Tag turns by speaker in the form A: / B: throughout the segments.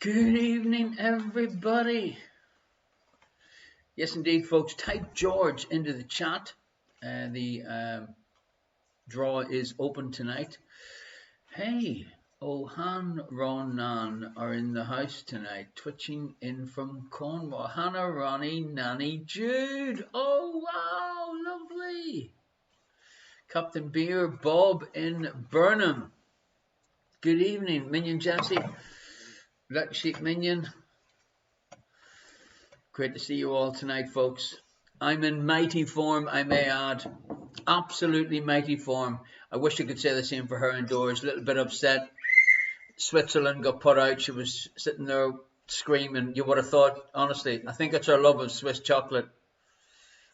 A: Good evening, everybody. Yes, indeed, folks. Type George into the chat. The draw is open tonight. Hey, Ohan Ronan are in the house tonight, twitching in from Cornwall. Hannah, Ronnie, Nanny, Jude. Oh, wow, lovely. Captain Beer, Bob in Burnham. Good evening, Minion Jesse. Black Sheep Minion. Great to see you all tonight, folks. I'm in mighty form, I may add. Absolutely mighty form. I wish I could say the same for her indoors. A little bit upset. Switzerland got put out. She was sitting there screaming. You would have thought, honestly, I think it's her love of Swiss chocolate.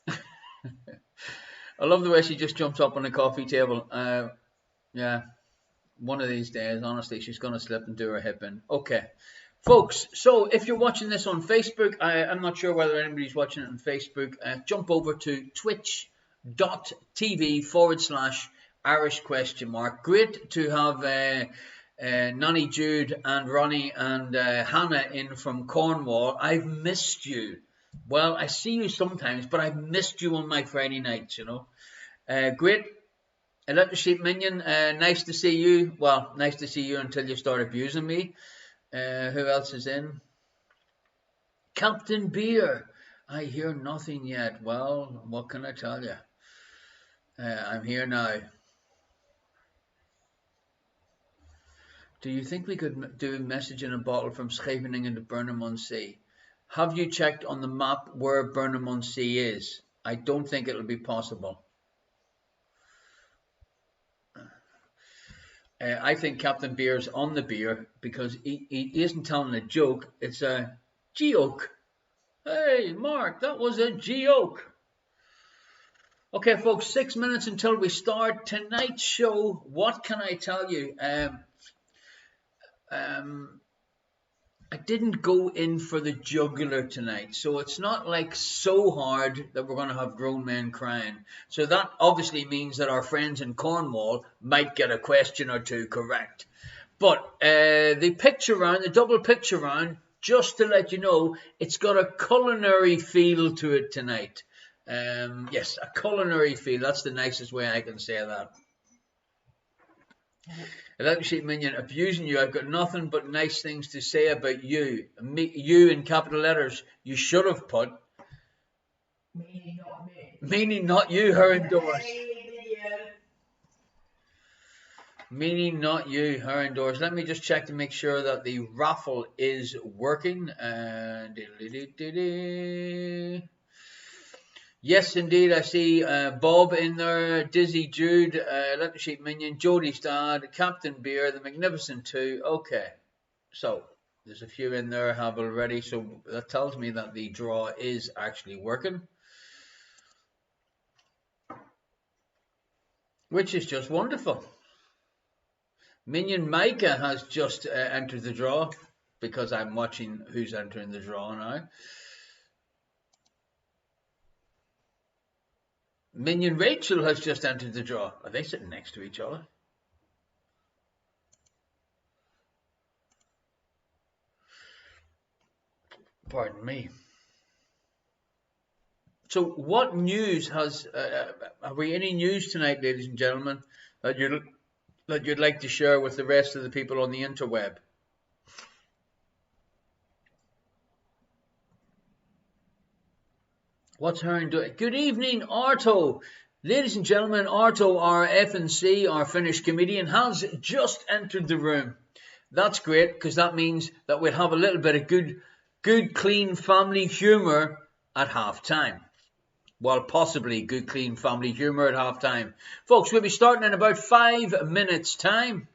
A: I love the way she just jumps up on the coffee table. Yeah, one of these days, honestly, she's going to slip and do her hip in. Okay. Folks, so if you're watching this on Facebook, I'm not sure whether anybody's watching it on Facebook, jump over to twitch.tv/Irish ? Great to have Nanny, Jude and Ronnie and Hannah in from Cornwall. I've missed you. Well, I see you sometimes, but I've missed you on my Friday nights, you know. Great. Electric Sheep Minion, nice to see you. Well, nice to see you until you start abusing me. Who else is in? Captain Beer. I hear nothing yet. Well, what can I tell you? I'm here now. Do you think we could do a message in a bottle from Scheveningen to Burnham-on-Sea? Have you checked on the map where Burnham-on-Sea is? I don't think it'll be possible. I think Captain Beer's on the beer because he isn't telling a joke. It's a joke. Hey, Mark, that was a joke. Okay, folks, 6 minutes until we start tonight's show. What can I tell you? I didn't go in for the jugular tonight, so it's not like so hard that we're going to have grown men crying. So that obviously means that our friends in Cornwall might get a question or two correct. But the picture round, the double picture round, just to let you know, it's got a culinary feel to it tonight. Yes, a culinary feel. That's the nicest way I can say that. Electric Sheep Minion, abusing you. I've got nothing but nice things to say about you. You in capital letters. You should have put.
B: Meaning not me.
A: Meaning not you, her indoors. Meaning not you, her indoors. Let me just check to make sure that the raffle is working. Yes, indeed. I see Bob in there, Dizzy, Jude, Electric Sheep Minion, Jody's dad, Captain Beer, the Magnificent Two. Okay, so there's a few in there have already. So that tells me that the draw is actually working, which is just wonderful. Minion Micah has just entered the draw because I'm watching who's entering the draw now. Minion Rachel has just entered the draw. Are they sitting next to each other? Pardon me. So what news has, have we any news tonight, ladies and gentlemen, that you'd like to share with the rest of the people on the interweb? What's Hearn doing? Good evening, Arto. Ladies and gentlemen, Arto, our FNC, our Finnish comedian, has just entered the room. That's great, because that means that we'll have a little bit of good clean family humour at half time. Well, possibly good, clean family humour at halftime. Folks, we'll be starting in about 5 minutes' time.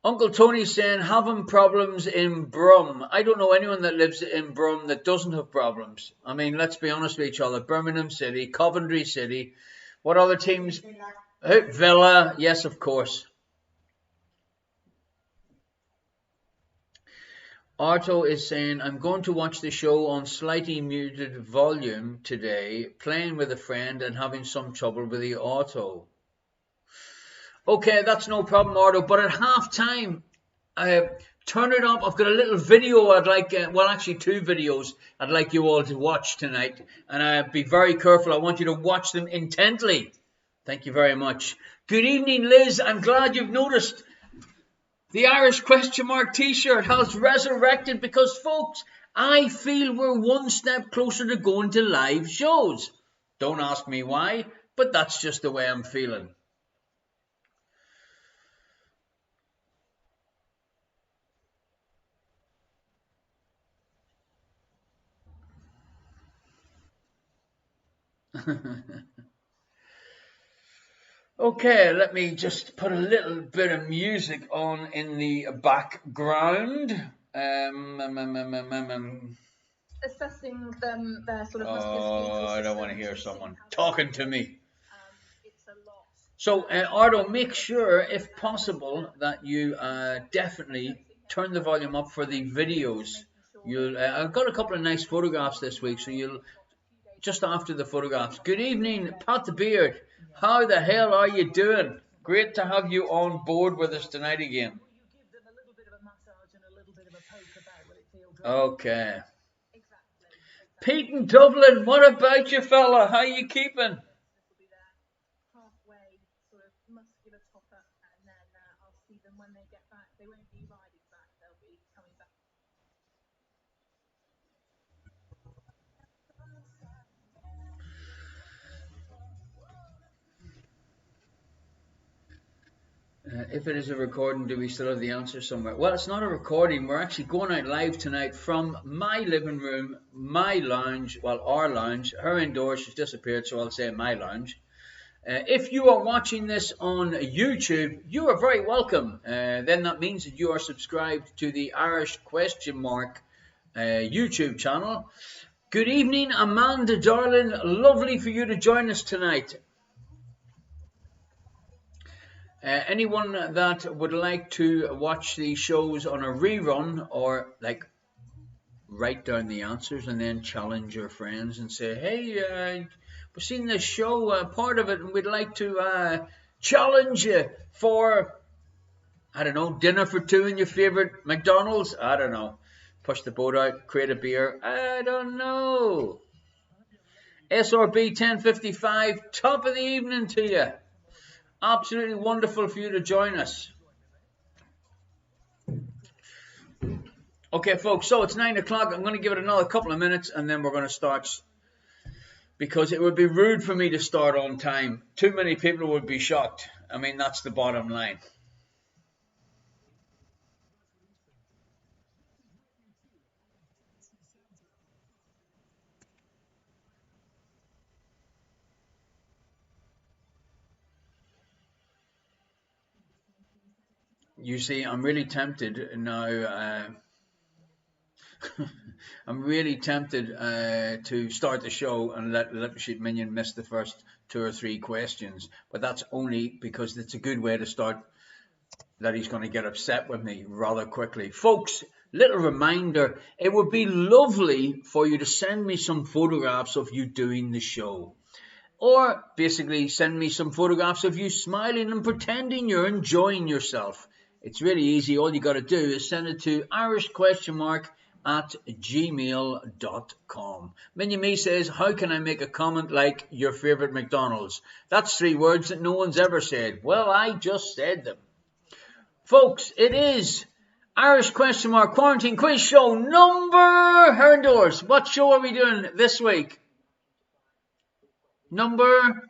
A: Uncle Tony's saying, having problems in Brum. I don't know anyone that lives in Brum that doesn't have problems. I mean, let's be honest with each other. Birmingham City, Coventry City. What other teams? Villa, yes, of course. Arto is saying, I'm going to watch the show on slightly muted volume today, playing with a friend and having some trouble with the auto. Okay, that's no problem, Arto, but at half time, turn it up. I've got a little video I'd like, well, actually 2 videos I'd like you all to watch tonight. And be very careful. I want you to watch them intently. Thank you very much. Good evening, Liz. I'm glad you've noticed the Irish question mark t-shirt has resurrected because, folks, I feel we're one step closer to going to live shows. Don't ask me why, but that's just the way I'm feeling. Okay, let me just put a little bit of music on in the background.
C: Assessing them, their sort of
A: oh, I don't want to hear someone talking to me. It's a lot. So, Ardo, make sure, if possible, that you definitely turn the volume up for the videos. I've got a couple of nice photographs this week, so you'll just after the photographs. Good evening, Pat the Beard. How the hell are you doing? Great to have you on board with us tonight again. Okay. Pete in Dublin, what about you, fella? How you keeping? If it is a recording, do we still have the answer somewhere? Well, it's not a recording. We're actually going out live tonight from my living room, my lounge, well, our lounge. Her indoors, she's disappeared, so I'll say my lounge. If you are watching this on YouTube, you are very welcome. Then that means that you are subscribed to the Irish question mark YouTube channel. Good evening, Amanda darling. Lovely for you to join us tonight. Anyone that would like to watch the shows on a rerun or like write down the answers and then challenge your friends and say, hey, we've seen this show, part of it, and we'd like to challenge you for, I don't know, dinner for 2 in your favorite McDonald's. I don't know. Push the boat out, create a beer. I don't know. SRB 1055, top of the evening to you. Absolutely wonderful for you to join us. Okay, folks, so it's 9 o'clock. I'm going to give it another couple of minutes and then we're going to start, because it would be rude for me to start on time. Too many people would be shocked. I mean, that's the bottom line. You see, I'm really tempted now. I'm really tempted to start the show and let Leopard Minion miss the first 2 or 3 questions. But that's only because it's a good way to start that he's going to get upset with me rather quickly. Folks, little reminder, it would be lovely for you to send me some photographs of you doing the show. Or basically send me some photographs of you smiling and pretending you're enjoying yourself. It's really easy. All you got to do is send it to irishquestionmark@gmail.com. Minion Me says, how can I make a comment like your favorite McDonald's? That's 3 words that no one's ever said. Well, I just said them. Folks, it is Irish question mark quarantine quiz show number, her indoors. What show are we doing this week? Number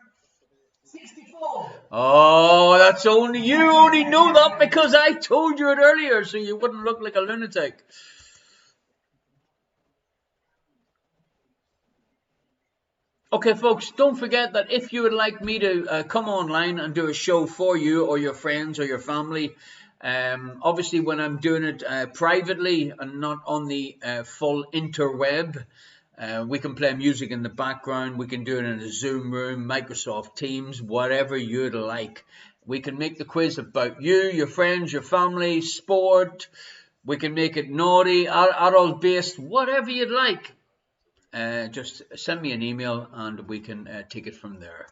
B: 64.
A: Oh, that's only, you only know that because I told you it earlier so you wouldn't look like a lunatic. Okay, folks, don't forget that if you would like me to come online and do a show for you or your friends or your family, obviously when I'm doing it privately and not on the full interweb, we can play music in the background. We can do it in a Zoom room, Microsoft Teams, whatever you'd like. We can make the quiz about you, your friends, your family, sport. We can make it naughty, adult-based, whatever you'd like. Just send me an email and we can take it from there.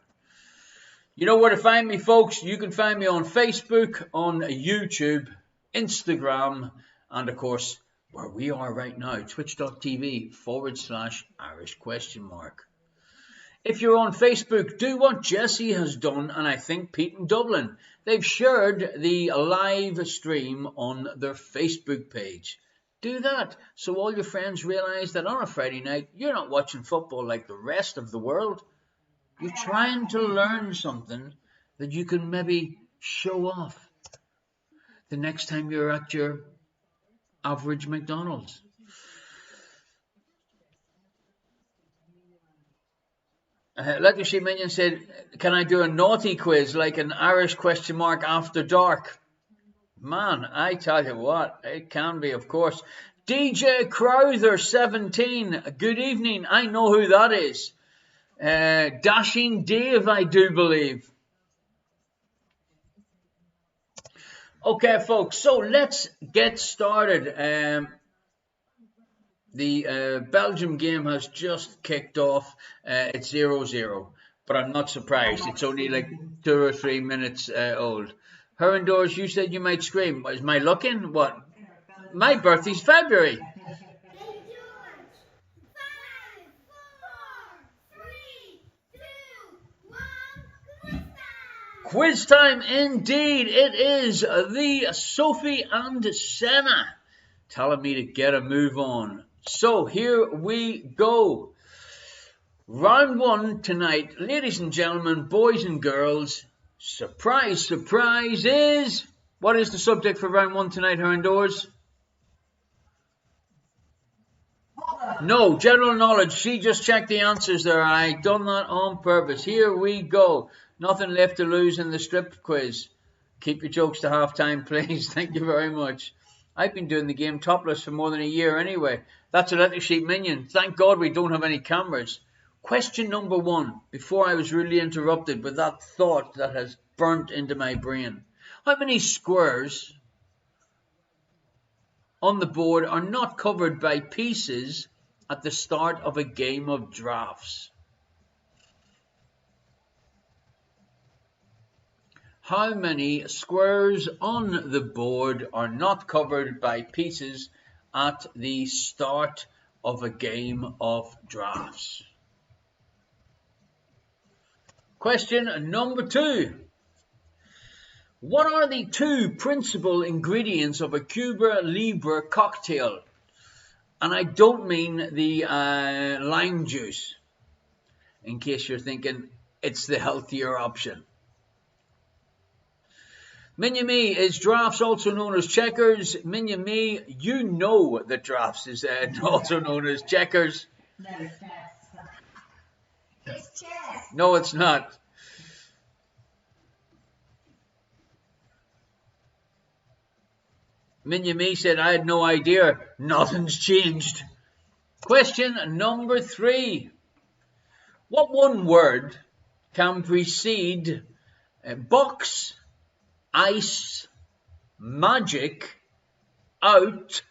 A: You know where to find me, folks. You can find me on Facebook, on YouTube, Instagram, and of course, where we are right now, twitch.tv/Irish question mark. If you're on Facebook, do what Jesse has done, and I think Pete in Dublin. They've shared the live stream on their Facebook page. Do that so all your friends realize that on a Friday night, you're not watching football like the rest of the world. You're trying to learn something that you can maybe show off the next time you're at your average McDonald's. Legacy Minion said, can I do a naughty quiz like an Irish question mark after dark? Man, I tell you what, it can be, of course. DJ Crowther 17, good evening. I know who that is. Dashing Dave, I do believe. Okay, folks, so let's get started. The Belgium game has just kicked off. It's 0-0, but I'm not surprised. It's only like 2 or 3 minutes old. Her indoors, you said you might scream. Is my looking? What? My birthday's February. Quiz time indeed. It is the Sophie and Senna telling me to get a move on. So here we go. Round one tonight, ladies and gentlemen, boys and girls. Surprise, surprise is... What is the subject for round one tonight, her indoors? No, general knowledge. She just checked the answers there. I done that on purpose. Here we go. Nothing left to lose in the strip quiz. Keep your jokes to halftime, please. Thank you very much. I've been doing the game topless for more than a year anyway. That's Electric Sheep Minion. Thank God we don't have any cameras. Question number one, before I was really interrupted with that thought that has burnt into my brain. How many squares on the board are not covered by pieces at the start of a game of drafts? How many squares on the board are not covered by pieces at the start of a game of drafts? Question number two. What are the two principal ingredients of a Cuba Libre cocktail? And I don't mean the lime juice, in case you're thinking it's the healthier option. Minyami, is drafts also known as checkers? Minyami, you know that drafts is also known as checkers.
B: No, it's chess. It's chess.
A: No, it's not. Minyami said, I had no idea. Nothing's changed. Question number three. What one word can precede box, ice, magic, out,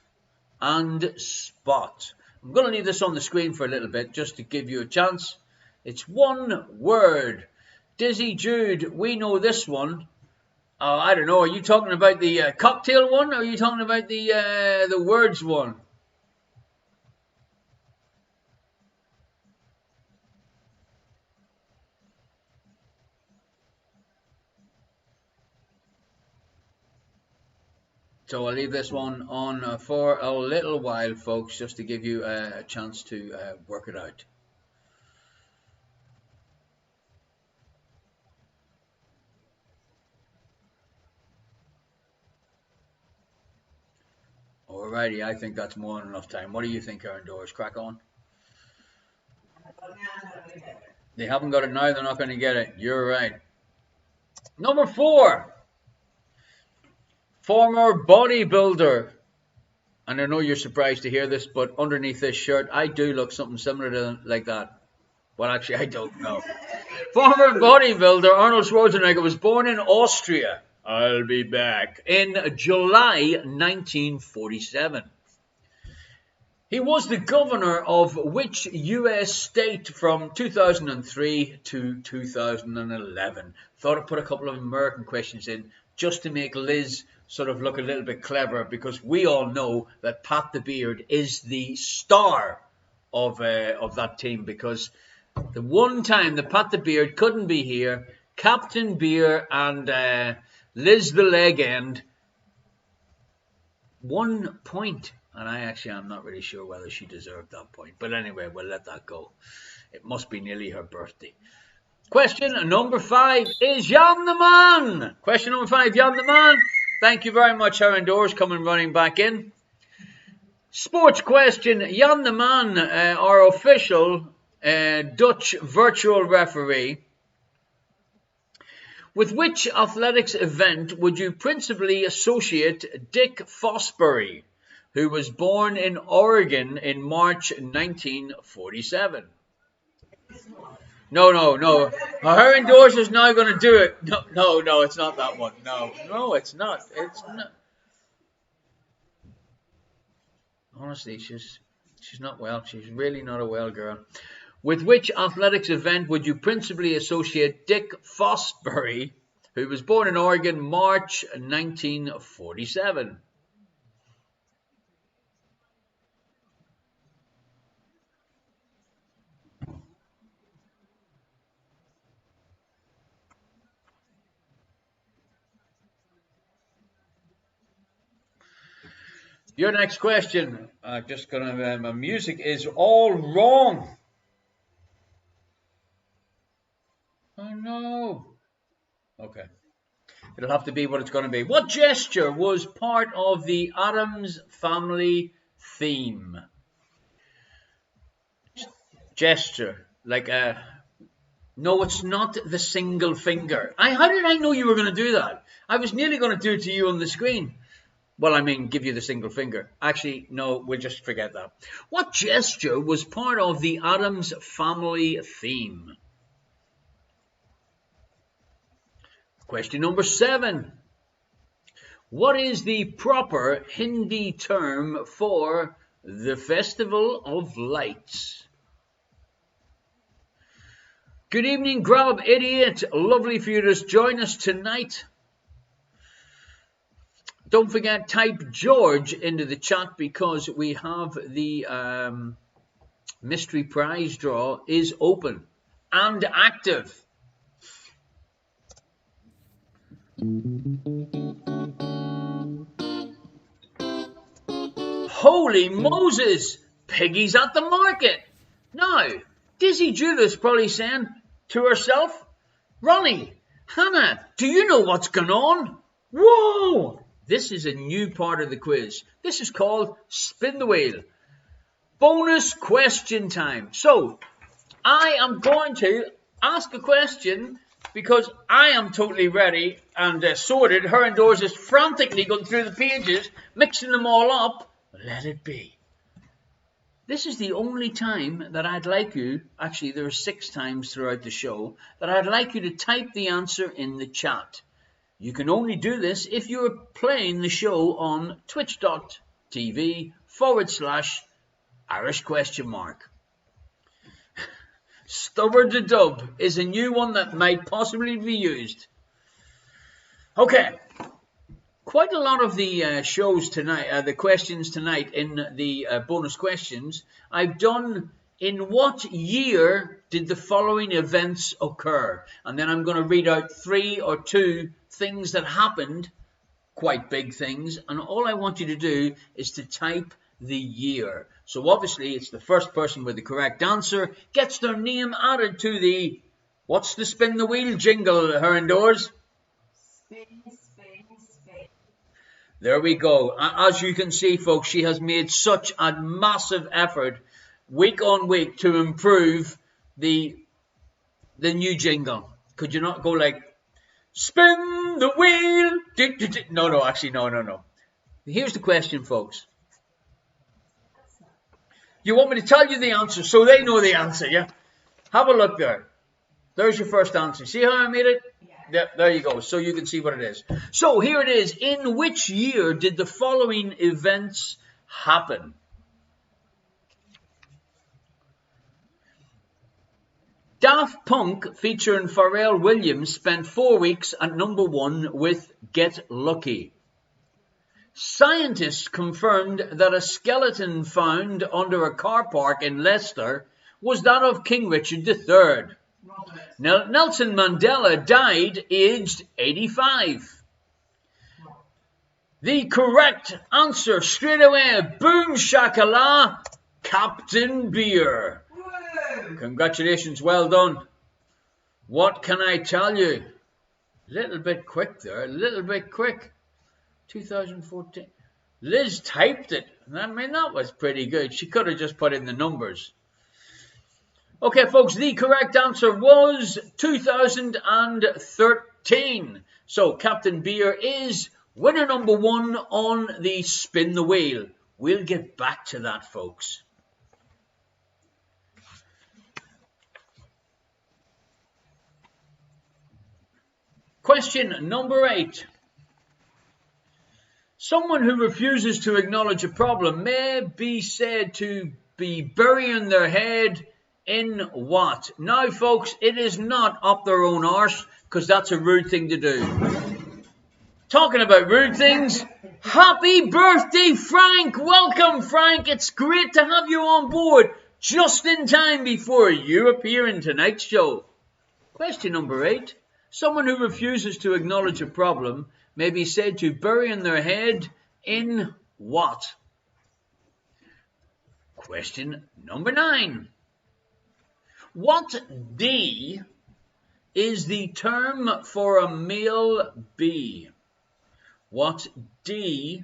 A: and spot? I'm going to leave this on the screen for a little bit just to give you a chance. It's one word. Dizzy Jude, we know this one. I don't know. Are you talking about the cocktail one, or are you talking about the words one? So I'll leave this one on for a little while, folks, just to give you a chance to work it out. Alrighty, I think that's more than enough time. What do you think, Aaron Doors? Crack on. They haven't got it now, they're not going to get it. You're right. Number 4. Former bodybuilder. And I know you're surprised to hear this, but underneath this shirt, I do look something similar to like that. Well, actually, I don't know. Former bodybuilder Arnold Schwarzenegger was born in Austria. I'll be back. In July 1947. He was the governor of which US state from 2003 to 2011? Thought I'd put a couple of American questions in just to make Liz sort of look a little bit clever, because we all know that Pat the Beard is the star of that team, because the one time that Pat the Beard couldn't be here, Captain Beer and Liz the Leg End, 1 point. And I'm not really sure whether she deserved that point. But anyway, we'll let that go. It must be nearly her birthday. Question number 5 is Jan the Man. Question number 5, Jan the Man. Thank you very much, Aaron Doors, coming running back in. Sports question. Jan the Man, our official Dutch virtual referee. With which athletics event would you principally associate Dick Fosbury, who was born in Oregon in March 1947? No. Her endorser is now going to do it. No, it's not that one. No, it's not. It's not. Honestly, she's not well. She's really not a well girl. With which athletics event would you principally associate Dick Fosbury, who was born in Oregon, March 1947? Your next question. Just gonna. My music is all wrong. Oh no. Okay. It'll have to be what it's going to be. What gesture was part of the Addams Family theme? Gesture. Like a... No, it's not the single finger. How did I know you were going to do that? I was nearly going to do it to you on the screen. Well, I mean, give you the single finger. Actually, no, we'll just forget that. What gesture was part of the Addams Family theme? Question number 7. What is the proper Hindi term for the Festival of Lights? Good evening, Grub Idiot. Lovely for you to join us tonight. Don't forget, type George into the chat, because we have the mystery prize draw is open and active. Holy Moses! Piggy's at the market. Now, Dizzy Judith's probably saying to herself, Ronnie, Hannah, do you know what's going on? Whoa! This is a new part of the quiz. This is called Spin the Wheel. Bonus question time. So, I am going to ask a question because I am totally ready and sorted. Her indoors is frantically going through the pages, mixing them all up. Let it be. This is the only time that I'd like you, actually there are 6 times throughout the show, that I'd like you to type the answer in the chat. You can only do this if you're playing the show on twitch.tv/Irish question mark. Stubborn to Dub is a new one that might possibly be used. Okay. Quite a lot of the shows tonight, the questions tonight in the bonus questions, I've done in what year did the following events occur? And then I'm going to read out 3 or 2 things that happened, quite big things, and all I want you to do is to type the year. So obviously it's the first person with the correct answer gets their name added to the, what's the spin the wheel jingle, her indoors?
B: Spin.
A: There we go. As you can see, folks, she has made such a massive effort week on week to improve the the new jingle. Could you not go like, spin the wheel? No, actually, no. Here's the question, folks. You want me to tell you the answer so they know the answer, yeah? Have a look there. There's your first answer. See how I made it? Yeah, there you go. So you can see what it is. So here it is. In which year did the following events happen? Daft Punk featuring Pharrell Williams spent 4 weeks at #1 with Get Lucky. Scientists confirmed that a skeleton found under a car park in Leicester was that of King Richard III. Nelson Mandela died aged 85. The correct answer straight away, boom shakala, Captain Beer. Congratulations, well done. What can I tell you? A little bit quick there, a little bit quick. 2014. Liz typed it. I mean, that was pretty good. She could have just put in the numbers. Okay, folks, the correct answer was 2013. So Captain Beer is winner #1 on the Spin the Wheel. We'll get back to that, folks. Question number 8. Someone who refuses to acknowledge a problem may be said to be burying their head in what? Now, folks, it is not up their own arse, because that's a rude thing to do. Talking about rude things, happy birthday, Frank! Welcome, Frank! It's great to have you on board, just in time before you appear in tonight's show. Question number 8. Someone who refuses to acknowledge a problem may be said to burying their head in what? Question number 9. What D is the term for a male bee? What D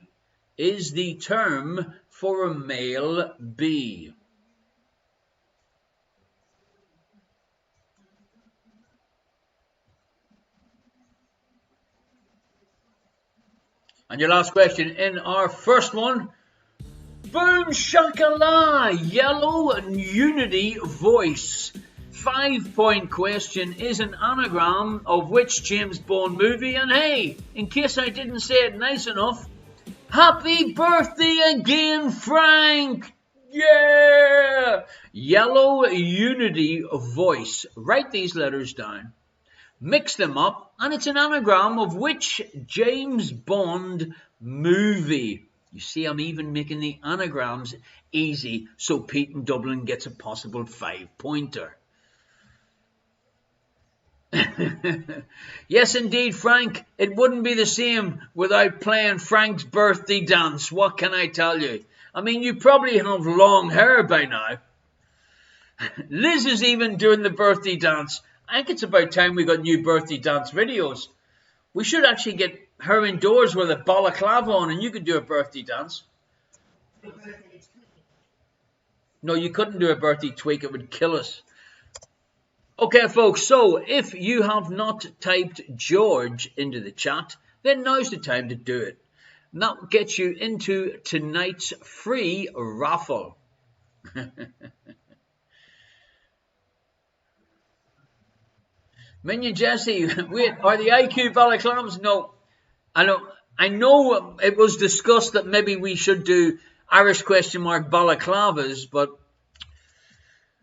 A: is the term for a male bee? And your last question in our first one. Boom shakala, yellow unity voice. 5-point question is an anagram of which James Bond movie? And hey, in case I didn't say it nice enough, happy birthday again, Frank! Yeah! Yellow unity voice. Write these letters down. Mix them up, and it's an anagram of which James Bond movie? You see, I'm even making the anagrams easy so Pete in Dublin gets a possible 5-pointer. Yes, indeed, Frank. It wouldn't be the same without playing Frank's birthday dance. What can I tell you? I mean, you probably have long hair by now. Liz is even doing the birthday dance. I think it's about time we got new birthday dance videos. We should actually get her indoors with a balaclava on and you could do a birthday dance. No, you couldn't do a birthday tweak. It would kill us. Okay, folks. So if you have not typed George into the chat, then now's the time to do it. And that gets you into tonight's free raffle. Minion Jesse, wait, are the IQ balaclavas? No, I know it was discussed that maybe we should do Irish ? Balaclavas, but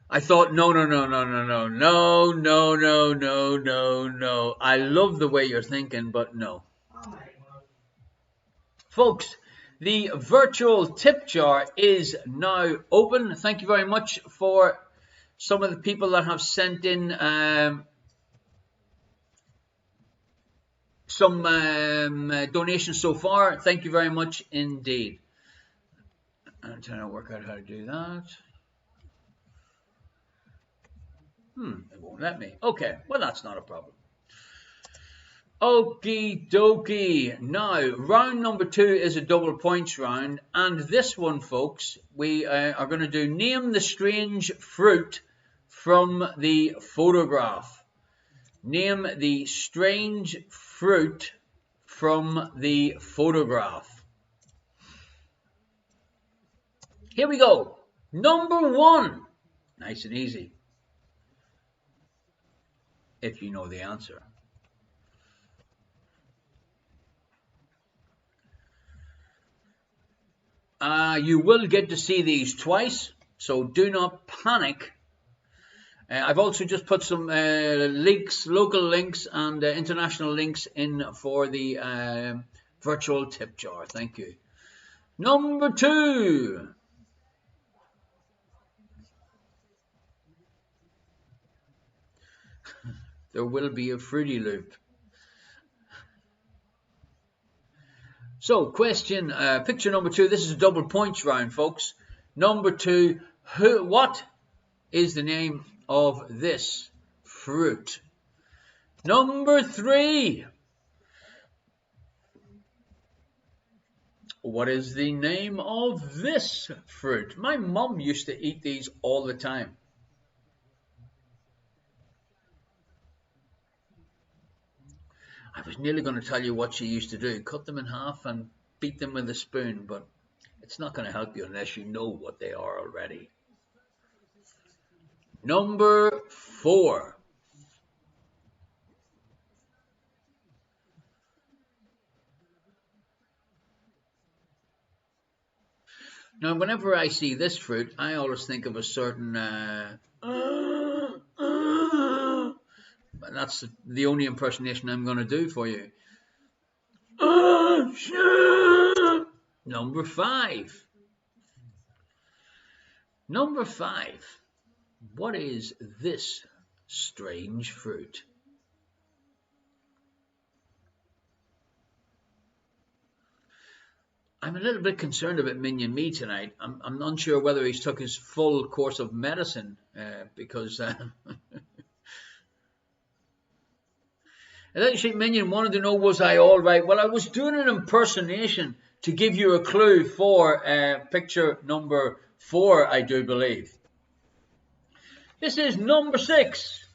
A: I thought no. I love the way you're thinking, but no. Folks, the virtual tip jar is now open. Thank you very much for some of the people that have sent in some donations so far. Thank you very much indeed. I'm trying to work out how to do that. It won't let me. Okay, well, that's not a problem. Okie dokie. Now, round number 2 is a double points round, and this one, folks, we are going to do name the strange fruit from the photograph. Name the strange fruit from the photograph. Here we go. Number 1. Nice and easy. If you know the answer. You will get to see these twice, so do not panic. I've also just put some links, local links and international links in for the virtual tip jar. Thank you. Number 2. There will be a Fruity Loop. So, question, picture number 2. This is a double points round, folks. Number 2, what is the name of this fruit? Number 3. What is the name of this fruit? My mum used to eat these all the time. I was nearly going to tell you what she used to do. Cut them in half and beat them with a spoon, but it's not going to help you unless you know what they are already. Number 4. Now, whenever I see this fruit, I always think of a certain... that's the only impersonation I'm going to do for you. Number 5. Number 5. What is this strange fruit? I'm a little bit concerned about Minion Me tonight. I'm unsure whether he's took his full course of medicine because... Electric Sheep Minion wanted to know, was I all right? Well, I was doing an impersonation to give you a clue for picture number 4, I do believe. This is number 6.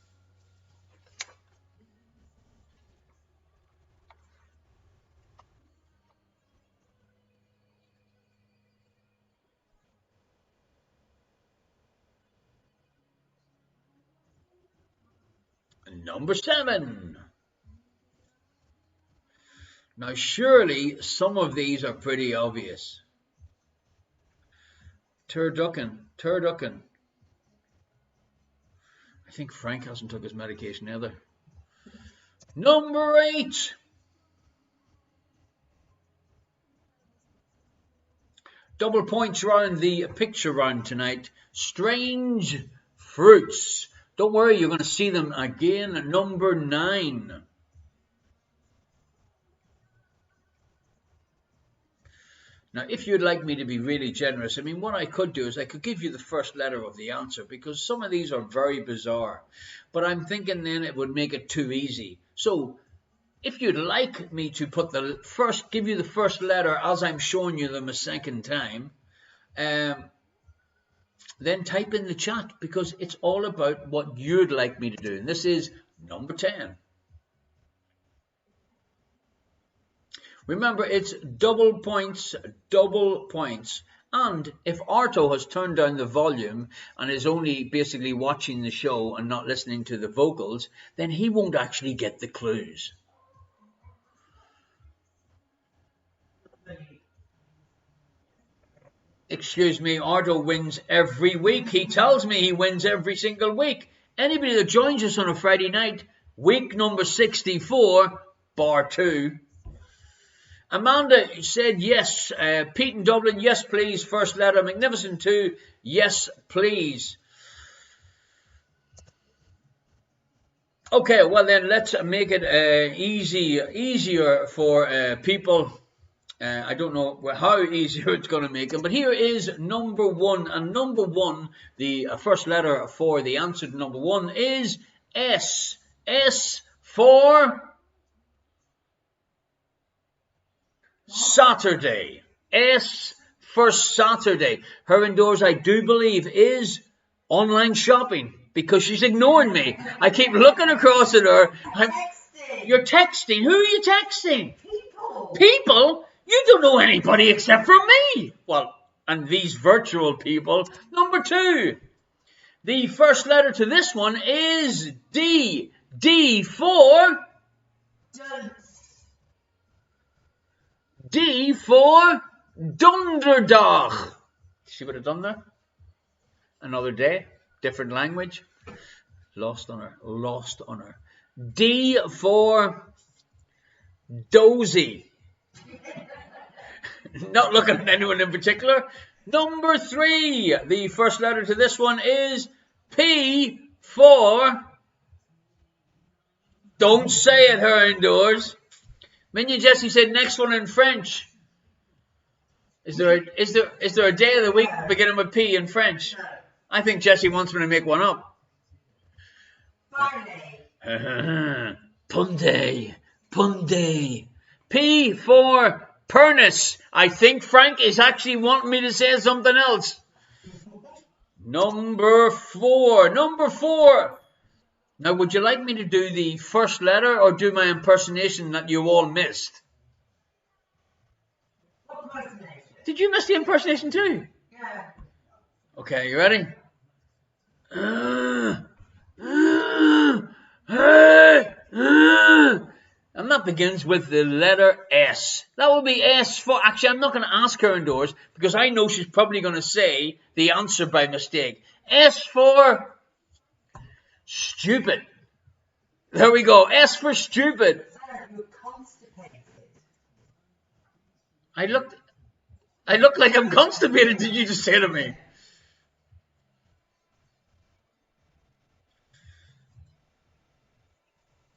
A: Number 7. Now, surely some of these are pretty obvious. Turducken. I think Frank hasn't took his medication either. Number 8. Double points around the picture round tonight. Strange fruits. Don't worry, you're going to see them again. Number 9. Now, if you'd like me to be really generous, I mean, what I could do is I could give you the first letter of the answer because some of these are very bizarre. But I'm thinking then it would make it too easy. So, if you'd like me to put give you the first letter as I'm showing you them a second time, then type in the chat because it's all about what you'd like me to do. And this is number 10. Remember, it's double points. And if Arto has turned down the volume and is only basically watching the show and not listening to the vocals, then he won't actually get the clues. Excuse me, Arto wins every week. He tells me he wins every single week. Anybody that joins us on a Friday night, week number 64, bar 2. Amanda said yes. Pete in Dublin, yes please. First letter. Magnificent 2, yes please. Okay, well then let's make it easier for people. I don't know how easier it's going to make it, but here is number 1. And number 1, the first letter for the answer to number 1 is S. S for Saturday. S for Saturday. Her indoors, I do believe, is online shopping. because she's ignoring me. I keep looking across at her.
B: Texting.
A: You're texting. Who are you texting?
B: People.
A: People? You don't know anybody except for me. Well, and these virtual people. Number 2. The first letter to this one is D. D for?
B: Dunce.
A: D for Donderdag. See what I've done there? Another day, different language. Lost on her. Lost on her. D for Dozy. Not looking at anyone in particular. Number 3. The first letter to this one is P for... Don't say it, her indoors. Minion Jesse said next one in French. Is there a day of the week beginning with P in French?
B: No.
A: I think Jesse wants me to make one up.
B: Friday.
A: Punday. Punday. P for Pernus. I think Frank is actually wanting me to say something else. Number 4. Number 4. Now, would you like me to do the first letter or do my impersonation that you all missed?
B: What impersonation?
A: Did you miss the impersonation too?
B: Yeah.
A: Okay, you ready? And that begins with the letter S. That will be S for... Actually, I'm not going to ask her indoors because I know she's probably going to say the answer by mistake. S for... Stupid. There we go. S for stupid.
B: Sarah, you're constipated.
A: I look like I'm constipated, did you just say to me?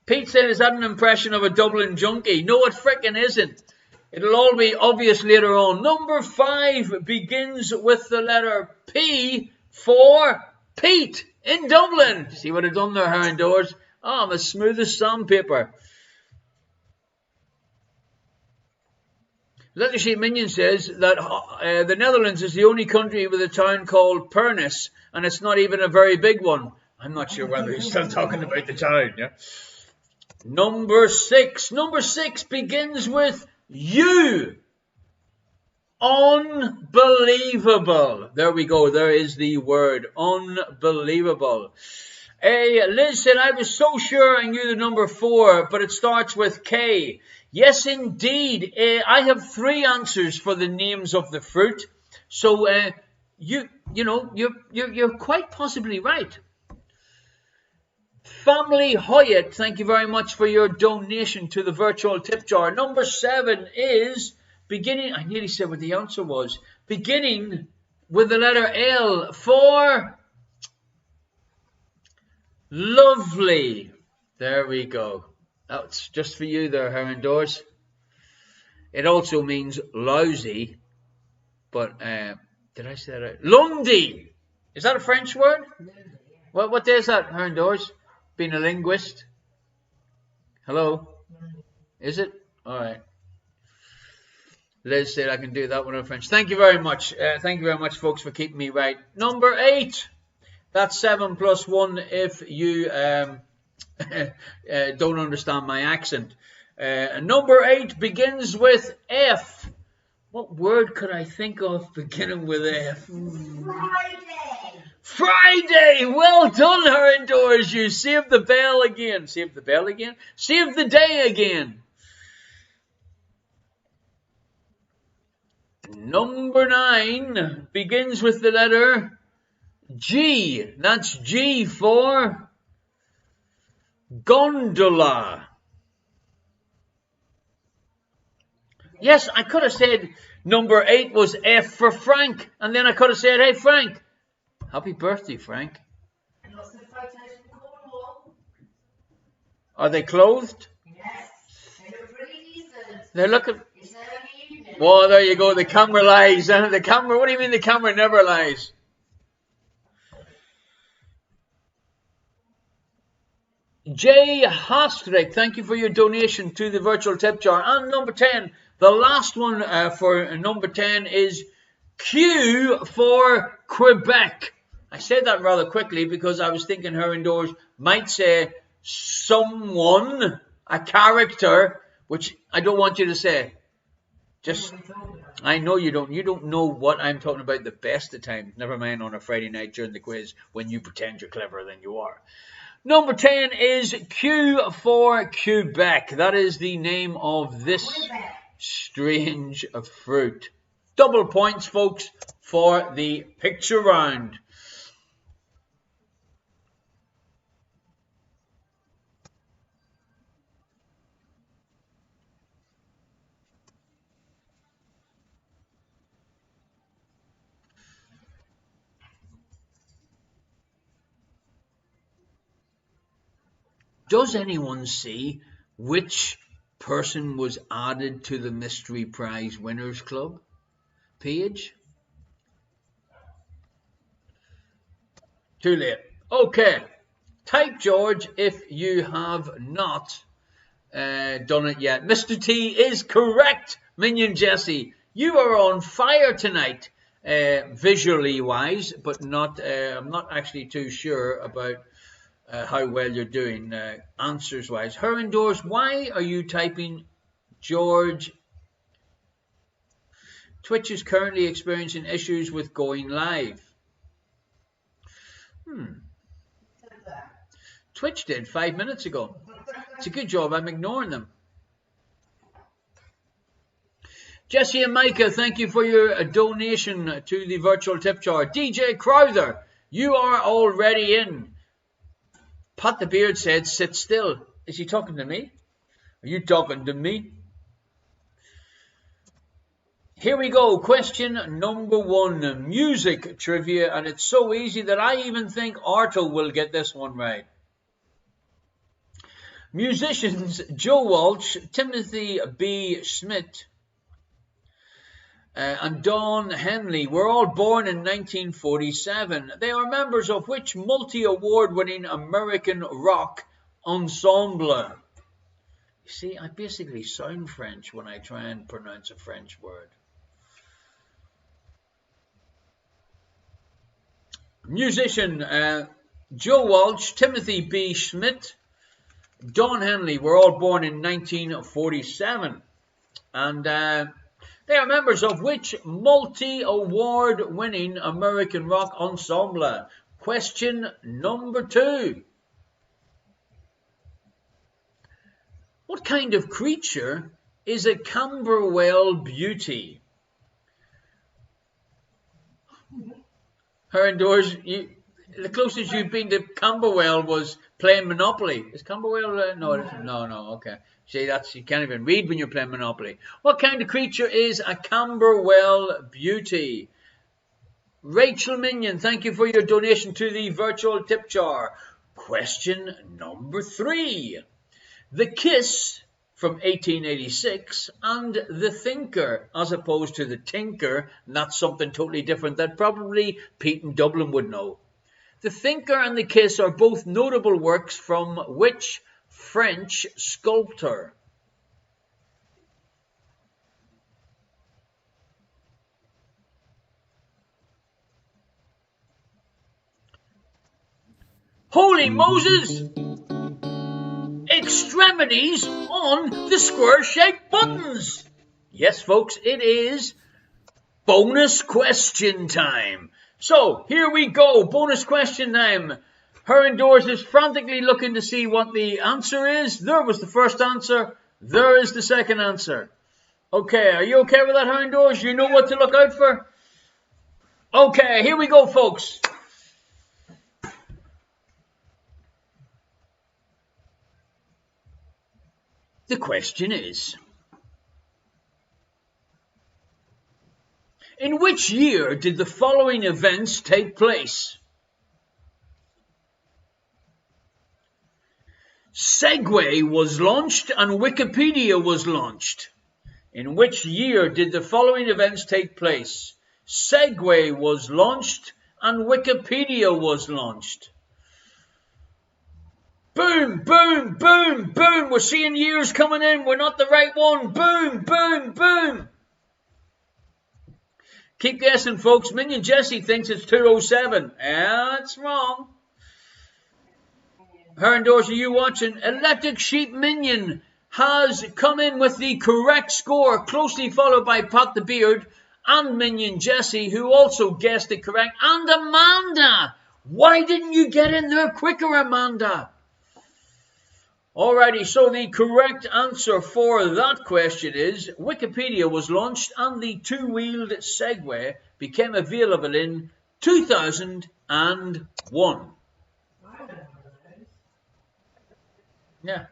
A: Pete said, is that an impression of a Dublin junkie? No, it frickin' isn't. It'll all be obvious later on. Number 5 begins with the letter P for Pete in Dublin. See what I've done there, her indoors? Oh, I'm as smooth as sandpaper. Little Sheep Minion says that the Netherlands is the only country with a town called Pernis, and it's not even a very big one. I'm not sure whether he's still talking about the town. Yeah. Number 6. Number 6 begins with U. Unbelievable. There we go. There is the word. Unbelievable. Liz said, I was so sure I knew the number 4, but it starts with K. Yes, indeed. I have 3 answers for the names of the fruit. So, you're quite possibly right. Family Hoyt, thank you very much for your donation to the virtual tip jar. Number 7 is beginning, I nearly said what the answer was, beginning with the letter L for lovely. There we go. That's just for you there, her indoors. It also means lousy, but did I say that right? Lundy. Is that a French word? What day is that, her indoors? Being a linguist. Hello? Is it? All right. Liz said I can do that one in French. Thank you very much. Thank you very much, folks, for keeping me right. Number 8. That's 7 plus 1 if you don't understand my accent. Number 8 begins with F. What word could I think of beginning with F?
B: Friday.
A: Friday! Well done, her indoors. You saved the bell again. Saved the bell again? Saved the day again. Number 9 begins with the letter G. That's G for gondola. Yes, I could have said number 8 was F for Frank. And then I could have said, hey, Frank. Happy birthday, Frank.
B: And lots of photos from Cornwall.
A: Are they clothed?
B: Yes. They look pretty decent.
A: They're looking...
B: It's early evening.
A: Well, there you go. The camera lies. The camera... What do you mean the camera never lies? Jay Hastrick, thank you for your donation to the virtual tip jar. And number 10, the last one for number 10 is Q for Quebec. I said that rather quickly because I was thinking her indoors might say someone, a character, which I don't want you to say. Just, I know you don't. You don't know what I'm talking about the best of times. Never mind on a Friday night during the quiz when you pretend you're cleverer than you are. Number 10 is Q for Quebec. That is the name of this strange fruit. Double points, folks, for the picture round. Does anyone see which person was added to the Mystery Prize Winners Club page? Too late. Okay. Type George if you have not done it yet. Mr. T is correct, Minion Jesse. You are on fire tonight, visually wise, but not. I'm not actually too sure about how well you're doing answers wise. Her indoors, why are you typing George? Twitch is currently experiencing issues with going live. Twitch did 5 minutes ago. It's a good job I'm ignoring them. Jesse and Micah, thank you for your donation to the virtual tip jar. DJ Crowther, you are already in. Pat the Beard said, sit still. Is he talking to me? Are you talking to me? Here we go. Question number 1. Music trivia. And it's so easy that I even think Arto will get this one right. Musicians Joe Walsh, Timothy B. Schmidt, and Don Henley were all born in 1947. They are members of which multi-award-winning American rock ensemble? You see, I basically sound French when I try and pronounce a French word. Musician Joe Walsh, Timothy B. Schmidt, Don Henley were all born in 1947. And they are members of which multi-award-winning American rock ensemble? Question number 2. What kind of creature is a Camberwell beauty? Her indoors, the closest you've been to Camberwell was playing Monopoly. Is Camberwell? No. Okay. See, that's, you can't even read when you're playing Monopoly. What kind of creature is a Camberwell beauty? Rachel Minion, thank you for your donation to the virtual tip jar. Question number 3. The Kiss from 1886 and The Thinker, as opposed to The Tinker, and that's something totally different that probably Pete in Dublin would know. The Thinker and The Kiss are both notable works from which French sculptor? Holy Moses! Extremities on the square-shaped buttons! Yes, folks, it is bonus question time. So, here we go, bonus question time. Her indoors is frantically looking to see what the answer is. There was the first answer. There is the second answer. Okay, are you okay with that, her indoors? You know what to look out for? Okay, here we go, folks. The question is, in which year did the following events take place? Segway was launched and Wikipedia was launched. In which year did the following events take place? Segway was launched and Wikipedia was launched. Boom, boom, boom, boom. We're seeing years coming in. We're not the right one. Boom, boom, boom. Keep guessing, folks. Minion Jesse thinks it's 207. That's wrong. Her Doors, are you watching? Electric Sheep Minion has come in with the correct score, closely followed by Pat the Beard and Minion Jesse, who also guessed it correct, and Amanda. Why didn't you get in there quicker, Amanda? Alrighty, so the correct answer for that question is Wikipedia was launched and the two-wheeled Segway became available in 2001. Yeah.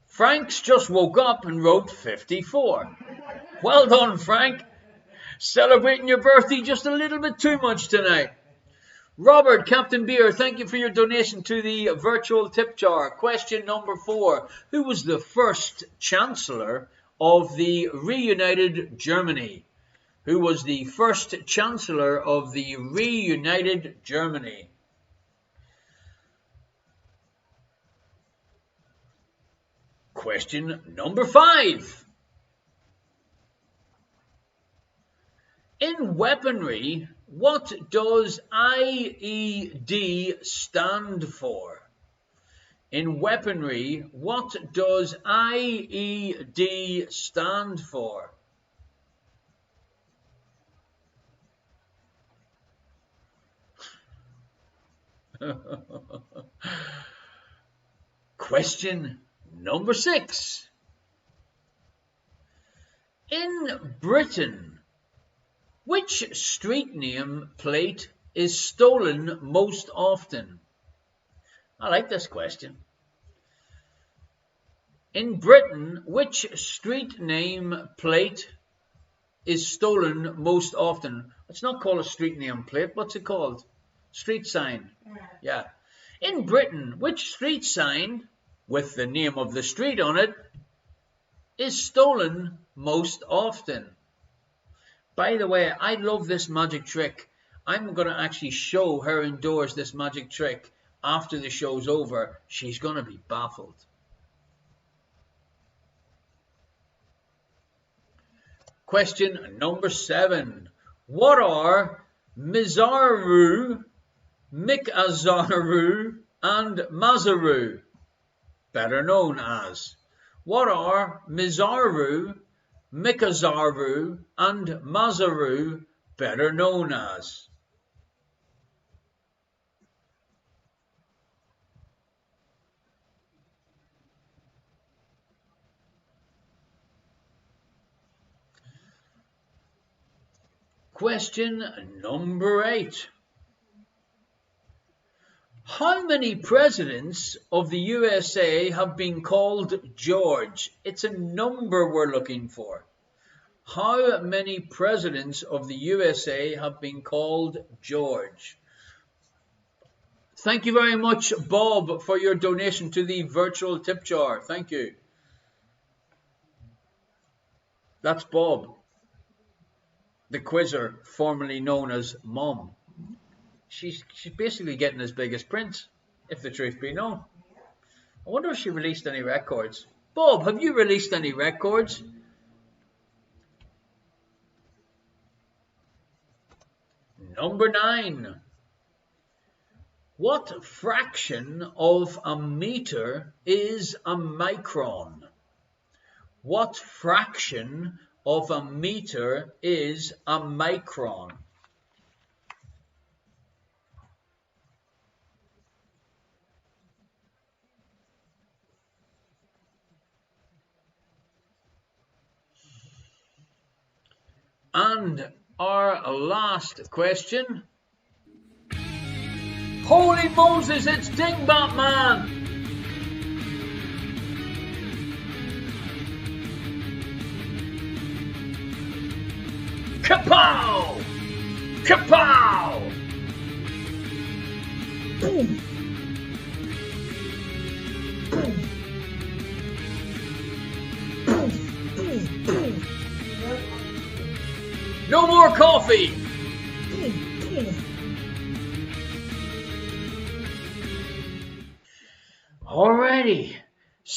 A: Frank's just woke up and wrote 54. Well done, Frank. Celebrating your birthday just a little bit too much tonight. Robert, Captain Beer, thank you for your donation to the virtual tip jar. Question number 4. Who was the first Chancellor of the reunited Germany? Who was the first Chancellor of the reunited Germany? Question number 5. In weaponry, what does IED stand for? In weaponry, what does IED stand for? Question number 6. In Britain, which street name plate is stolen most often? I like this question. In Britain, which street name plate is stolen most often? It's not called a street name plate. What's it called? Street sign. Yeah. In Britain, which street sign with the name of the street on it is stolen most often? By the way, I love this magic trick. I'm going to actually show her indoors this magic trick after the show's over. She's going to be baffled. Question number 7. What are Mizaru, Mikazaru, and Mazaru better known as? What are Mizaru, Mikazaru, and Mazaru better known as? Question number 8. How many presidents of the USA have been called George? It's a number we're looking for. How many presidents of the USA have been called George? Thank you very much, Bob, for your donation to the virtual tip jar. Thank you. That's Bob, the quizzer, formerly known as Mom. She's basically getting as big as Prince, if the truth be known. I wonder if she released any records. Bob, have you released any records? Number 9. What fraction of a meter is a micron? What fraction of a meter is a micron? And our last question. Holy Moses, it's Dingbat Man! Kapow! Kapow! Boom! Boom! Boom! Boom! Boom! No more coffee! Alrighty,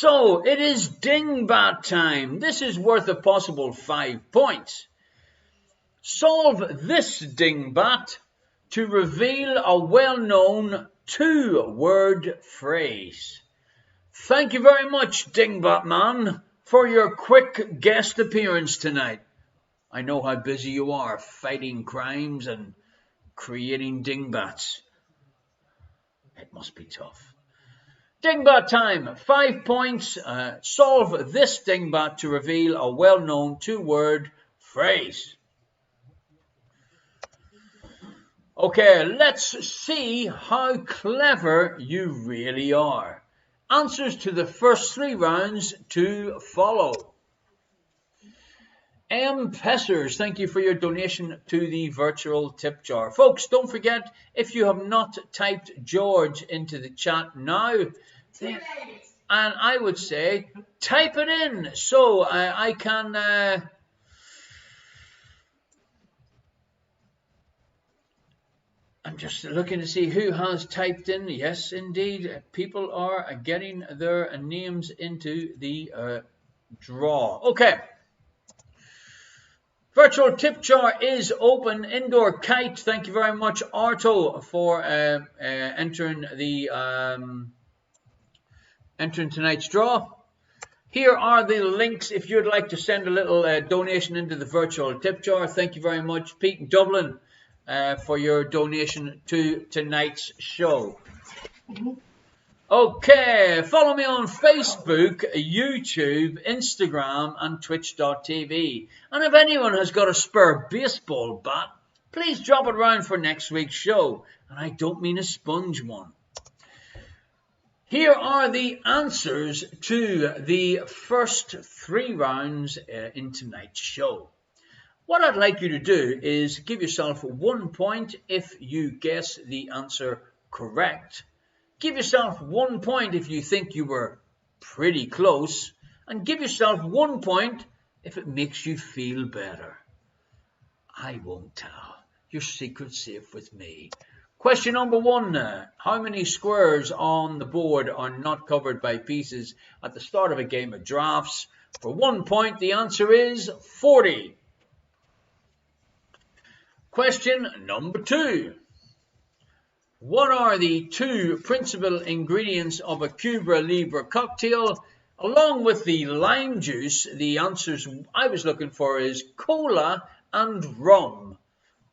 A: So it is dingbat time. This is worth a possible 5 points. Solve this dingbat to reveal a well-known 2-word phrase. Thank you very much, Dingbat Man, for your quick guest appearance tonight. I know how busy you are fighting crimes and creating dingbats. It must be tough. Dingbat time, 5 points. Solve this dingbat to reveal a well-known 2-word phrase. Okay, let's see how clever you really are. Answers to the first 3 rounds to follow. M. Pessers, thank you for your donation to the virtual tip jar. Folks, don't forget, if you have not typed George into the chat now, and I would say type it in so I can I'm just looking to see who has typed in. Yes, indeed, people are getting their names into the draw. Okay. Virtual tip jar is open. Indoor Kite, thank you very much, Arto, for entering tonight's draw. Here are the links if you'd like to send a little donation into the virtual tip jar. Thank you very much, Pete in Dublin, for your donation to tonight's show. Okay, follow me on Facebook, YouTube, Instagram, and Twitch.tv. And if anyone has got a spare baseball bat, please drop it around for next week's show. And I don't mean a sponge one. Here are the answers to the first 3 rounds in tonight's show. What I'd like you to do is give yourself 1 point if you guess the answer correct. Give yourself 1 point if you think you were pretty close, and give yourself 1 point if it makes you feel better. I won't tell. Your secret's safe with me. Question number 1. How many squares on the board are not covered by pieces at the start of a game of drafts? For 1 point, the answer is 40. Question number 2. What are the 2 principal ingredients of a Cuba Libre cocktail? Along with the lime juice, the answers I was looking for is cola and rum,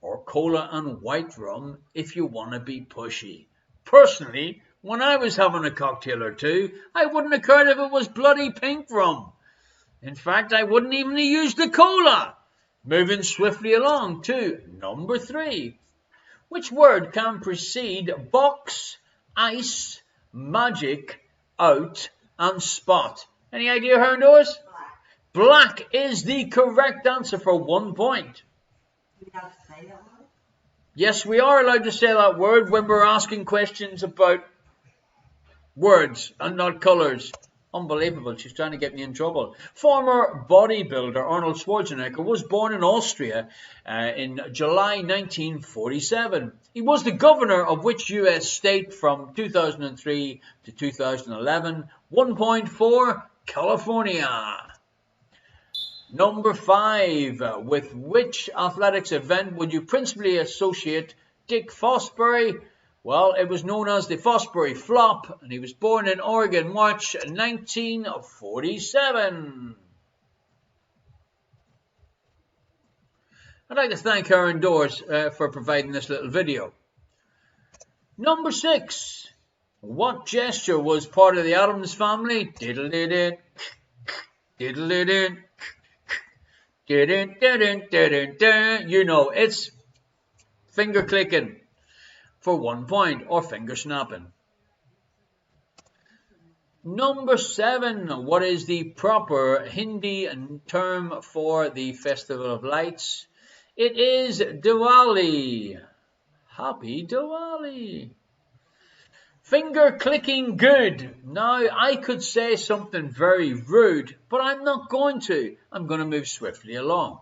A: or cola and white rum if you want to be pushy. Personally, when I was having a cocktail or two, I wouldn't have cared if it was bloody pink rum. In fact, I wouldn't even have used the cola. Moving swiftly along to number 3. Which word can precede box, ice, magic, out, and spot? Any idea how it goes? Black is the correct answer for 1 point.
B: We have to say that one.
A: Yes, we are allowed to say that word when we're asking questions about words and not colours. Unbelievable, she's trying to get me in trouble. Former bodybuilder Arnold Schwarzenegger was born in Austria in July 1947. He was the governor of which US state from 2003 to 2011? 1 point for California. Number 5. With which athletics event would you principally associate Dick Fosbury? Well, it was known as the Fosbury Flop, and he was born in Oregon, March 1947. I'd like to thank Aaron Doors for providing this little video. Number 6. What gesture was part of the Addams Family? Diddle-did-it, diddle-did-it, diddle-did-it. You know, it's finger clicking. For 1 point, or finger snapping. Number 7. What is the proper Hindi term for the Festival of Lights? It is Diwali. Happy Diwali. Finger clicking good. Now, I could say something very rude, but I'm not going to. I'm going to move swiftly along.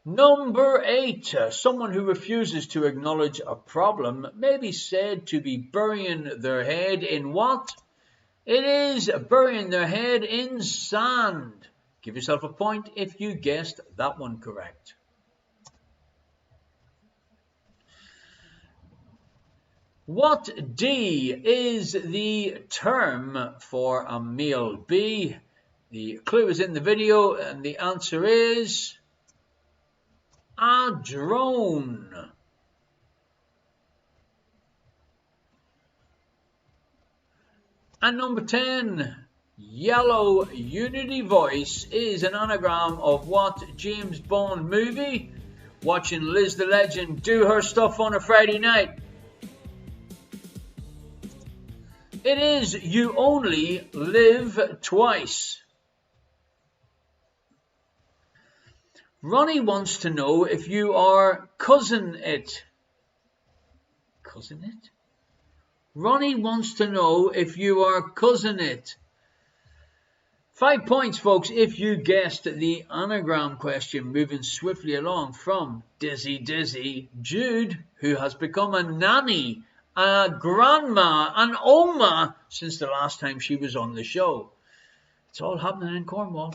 A: Number 8. Someone who refuses to acknowledge a problem may be said to be burying their head in what? It is burying their head in sand. Give yourself a point if you guessed that one correct. What D is the term for a meal? B. The clue is in the video and the answer is a drone. And number 10, Yellow Unity Voice is an anagram of what James Bond movie? Watching Liz the Legend do her stuff on a Friday night. It is You Only Live Twice. Ronnie wants to know if you are cousin it. Cousin it? Ronnie wants to know if you are cousin it. 5 points, folks, if you guessed the anagram question. Moving swiftly along from Dizzy Jude, who has become a nanny, a grandma, an oma since the last time she was on the show. It's all happening in Cornwall.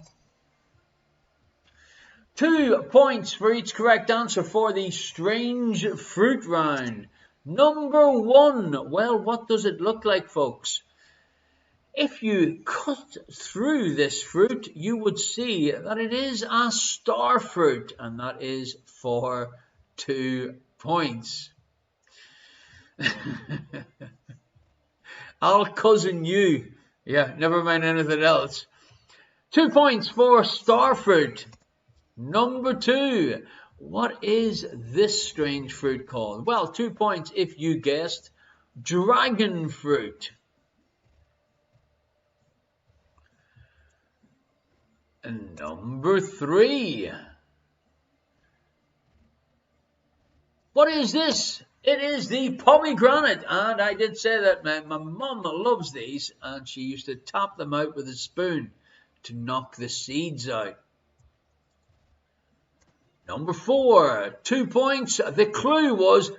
A: 2 points for each correct answer for the strange fruit round. Number 1. Well, what does it look like, folks? If you cut through this fruit, you would see that it is a star fruit, and that is for 2 points. I'll cousin you. Yeah, never mind anything else. 2 points for star fruit. Number 2. What is this strange fruit called? Well, 2 points if you guessed dragon fruit. And number 3. What is this? It is the pomegranate. And I did say that my mum loves these, and she used to tap them out with a spoon to knock the seeds out. Number 4, 2 points. The clue was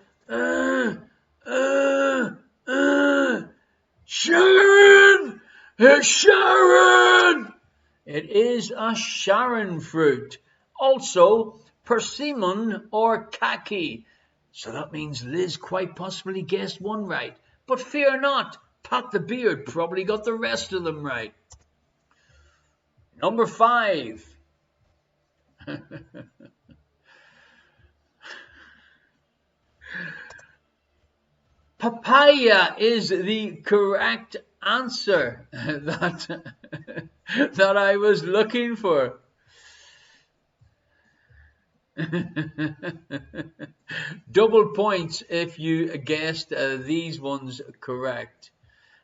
A: Sharon! Sharon! It is a Sharon fruit. Also, persimmon or kaki. So that means Liz quite possibly guessed one right. But fear not, Pat the Beard probably got the rest of them right. Number 5. Papaya is the correct answer that I was looking for. Double points if you guessed these ones correct.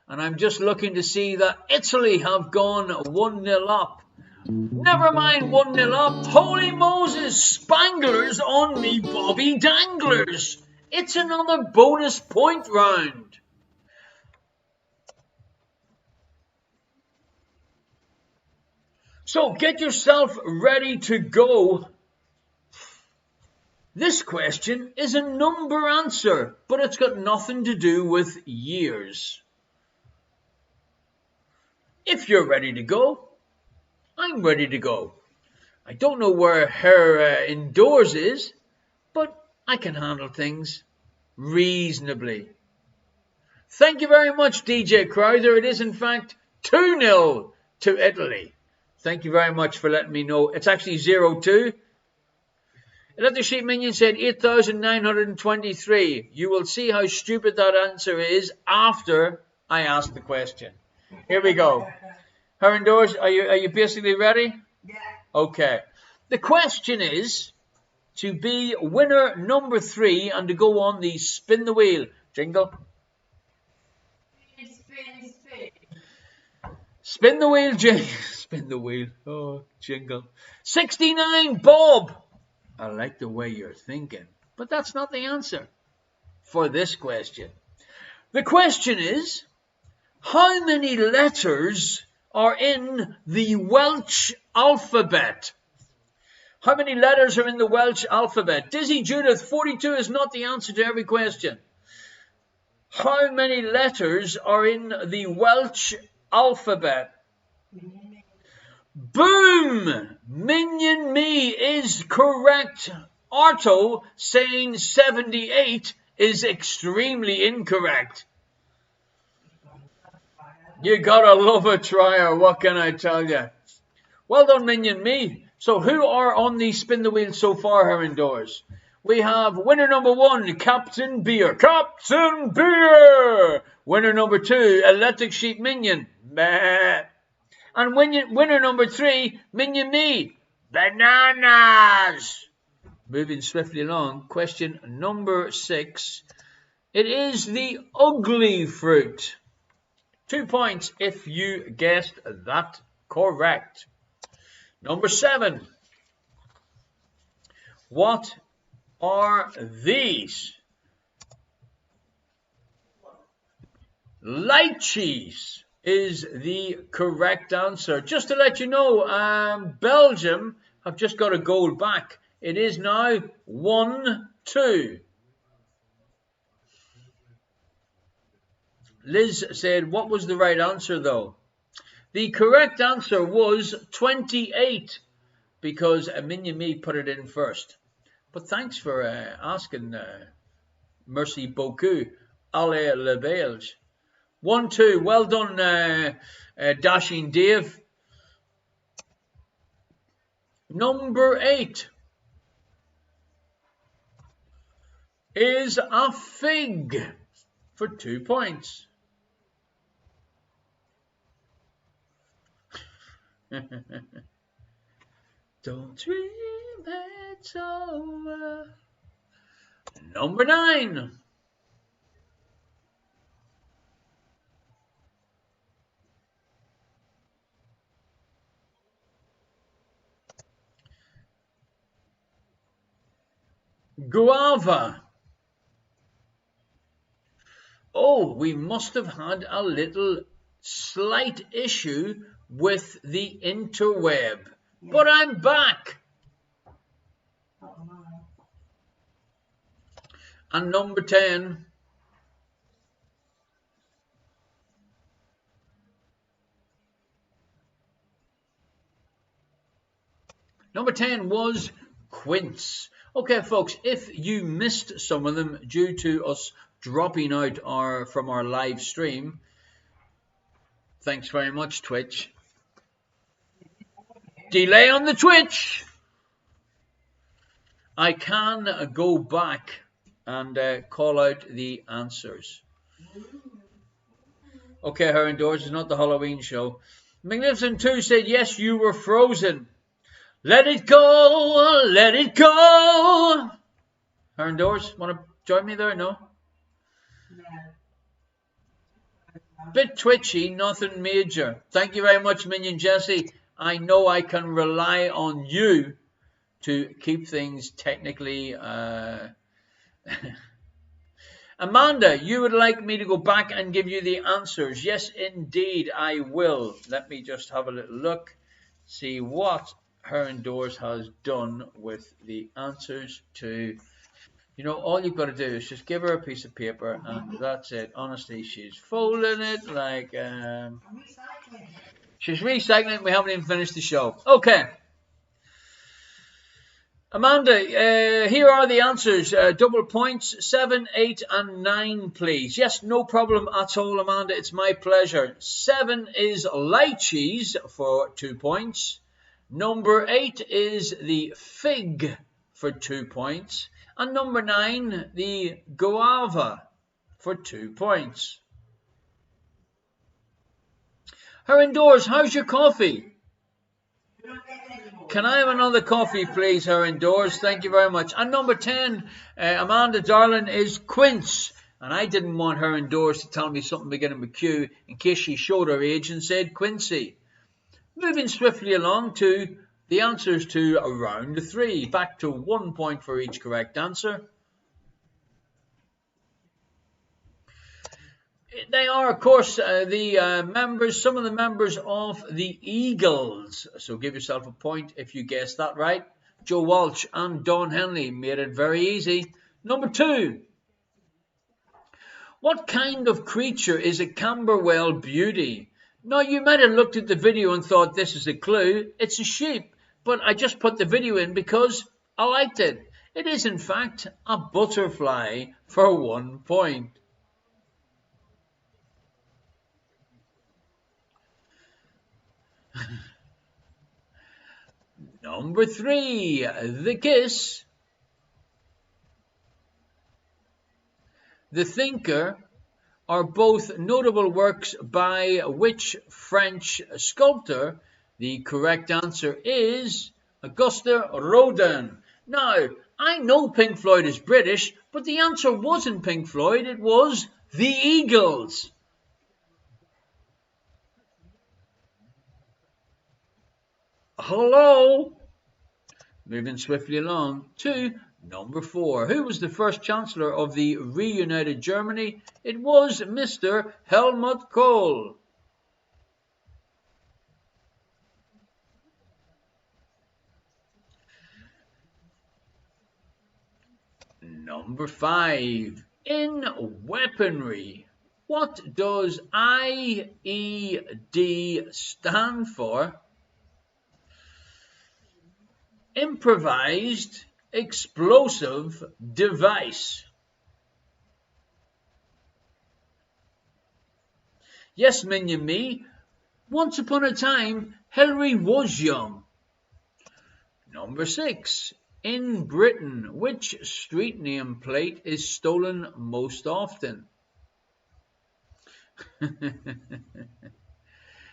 A: And I'm just looking to see that Italy have gone 1-0 up. Never mind 1-0 up. Holy Moses, Spanglers on me Bobby Danglers. It's another bonus point round. So get yourself ready to go. This question is a number answer, but it's got nothing to do with years. If you're ready to go, I'm ready to go. I don't know where her indoors is, but I can handle things reasonably. Thank you very much, DJ Crowther. It is, in fact, 2-0 to Italy. Thank you very much for letting me know. It's actually 0-2. Electric Sheep Minion said 8,923. You will see how stupid that answer is after I ask the question. Here we go. Her indoors, are you basically ready?
B: Yeah.
A: Okay. The question is to be winner number 3 and to go on the spin the wheel. Jingle.
B: Spin.
A: Spin the wheel, jingle. Spin the wheel. Oh, jingle. 69, Bob. I like the way you're thinking, but that's not the answer for this question. The question is, how many letters are in the Welsh alphabet? How many letters are in the Welsh alphabet? Dizzy Judith, 42 is not the answer to every question. How many letters are in the Welsh alphabet. Boom! Minion Me is correct. Otto saying 78 is extremely incorrect. You gotta love a trier, what can I tell you? Well done, Minion Me. So who are on the spin the wheel so far here indoors? We have winner number 1, Captain Beer. Captain Beer! Winner number 2, Electric Sheep Minion. Meh. And winner number 3, Minion Me. Bananas! Moving swiftly along, question number 6. It is the ugly fruit. 2 points if you guessed that correct. Number 7. What are these? Lychees is the correct answer. Just to let you know, Belgium have just got a goal back. It is now 1-2. Liz said, what was the right answer though? The correct answer was 28 because Minion Me put it in first. But thanks for asking, merci beaucoup, allez le Belge. 1-2, well done, Dashing Dave. Number 8 is a fig for 2 points. Don't dream it's over. Number 9. Guava. Oh, we must have had a little slight issue with the interweb. Yeah. But I'm back. And number 10. Number 10 was quince. Okay, folks, if you missed some of them due to us dropping out from our live stream, thanks very much, Twitch. Delay on the Twitch. I can go back and call out the answers. Okay, her indoors is not the Halloween show. Magnificent 2 said, yes, you were frozen. Let it go, let it go. Her indoors, want to join me there? No? Bit twitchy, nothing major. Thank you very much, Minion Jesse. I know I can rely on you to keep things technically. Amanda, you would like me to go back and give you the answers? Yes, indeed, I will. Let me just have a little look, see what her indoors has done with the answers to. You know, all you've got to do is just give her a piece of paper and that's it. Honestly, she's folding it like she's recycling. We haven't even finished the show. Okay. Amanda, here are the answers. Double points, 7, 8 and 9, please. Yes, no problem at all, Amanda. It's my pleasure. 7 is lychees for 2 points. Number 8 is the fig for 2 points. And number 9, the guava for 2 points. Her indoors, how's your coffee? Can I have another coffee, please, her indoors? Thank you very much. And number 10, Amanda Darling, is quince. And I didn't want her indoors to tell me something beginning with Q in case she showed her age and said Quincy. Moving swiftly along to the answers to round 3. Back to 1 point for each correct answer. They are, of course, the members, some of the members of the Eagles. So give yourself a point if you guessed that right. Joe Walsh and Don Henley made it very easy. Number 2. What kind of creature is a Camberwell beauty? Now, you might have looked at the video and thought this is a clue. It's a sheep, but I just put the video in because I liked it. It is, in fact, a butterfly for 1 point. Number 3, The Kiss. The Thinker are both notable works by which French sculptor? The correct answer is Auguste Rodin. Now, I know Pink Floyd is British, but the answer wasn't Pink Floyd, it was the Eagles. Hello? Moving swiftly along to number 4. Who was the first Chancellor of the reunited Germany? It was Mr. Helmut Kohl. Number 5. In weaponry, what does IED stand for? Improvised explosive device. Yes, Minion Me, once upon a time, Hillary was young. Number 6. In Britain, which street name plate is stolen most often?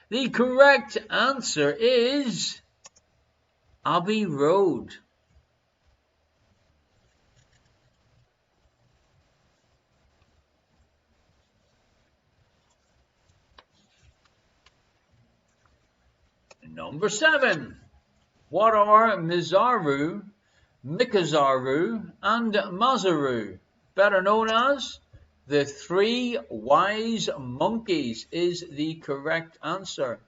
A: The correct answer is Abbey Road. Number 7. What are Mizaru, Mikazaru, and Mazaru, better known as the 3 wise monkeys? Is the correct answer.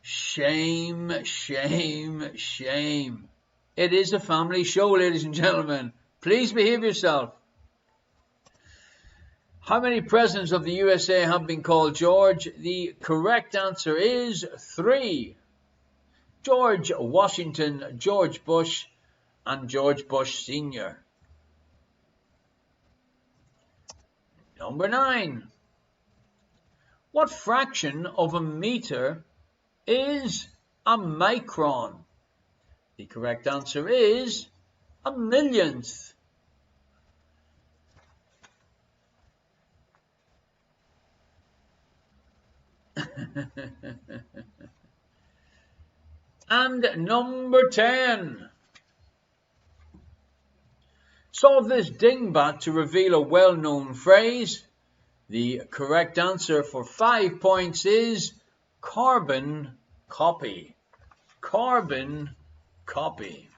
A: Shame, shame, shame. It is a family show, ladies and gentlemen. Please behave yourself. How many presidents of the USA have been called George? The correct answer is 3. George Washington, George Bush, and George Bush Sr. Number 9. What fraction of a meter is a micron? The correct answer is a millionth. And number 10. Solve this dingbat to reveal a well-known phrase. The correct answer for 5 points is carbon copy. Carbon copy.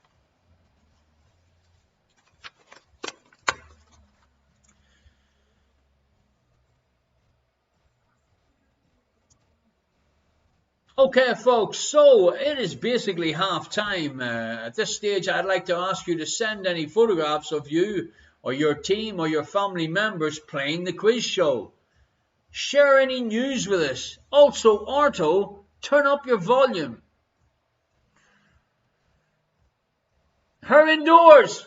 A: Okay, folks, so it is basically half time. At this stage, I'd like to ask you to send any photographs of you or your team or your family members playing the quiz show. Share any news with us. Also, Arto, turn up your volume. Her indoors.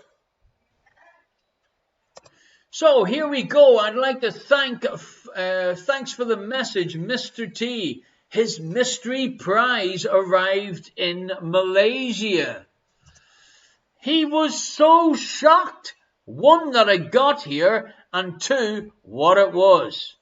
A: So here we go. I'd like to thanks for the message, Mr. T. His mystery prize arrived in Malaysia. He was so shocked. 1, that I got here, and 2, what it was.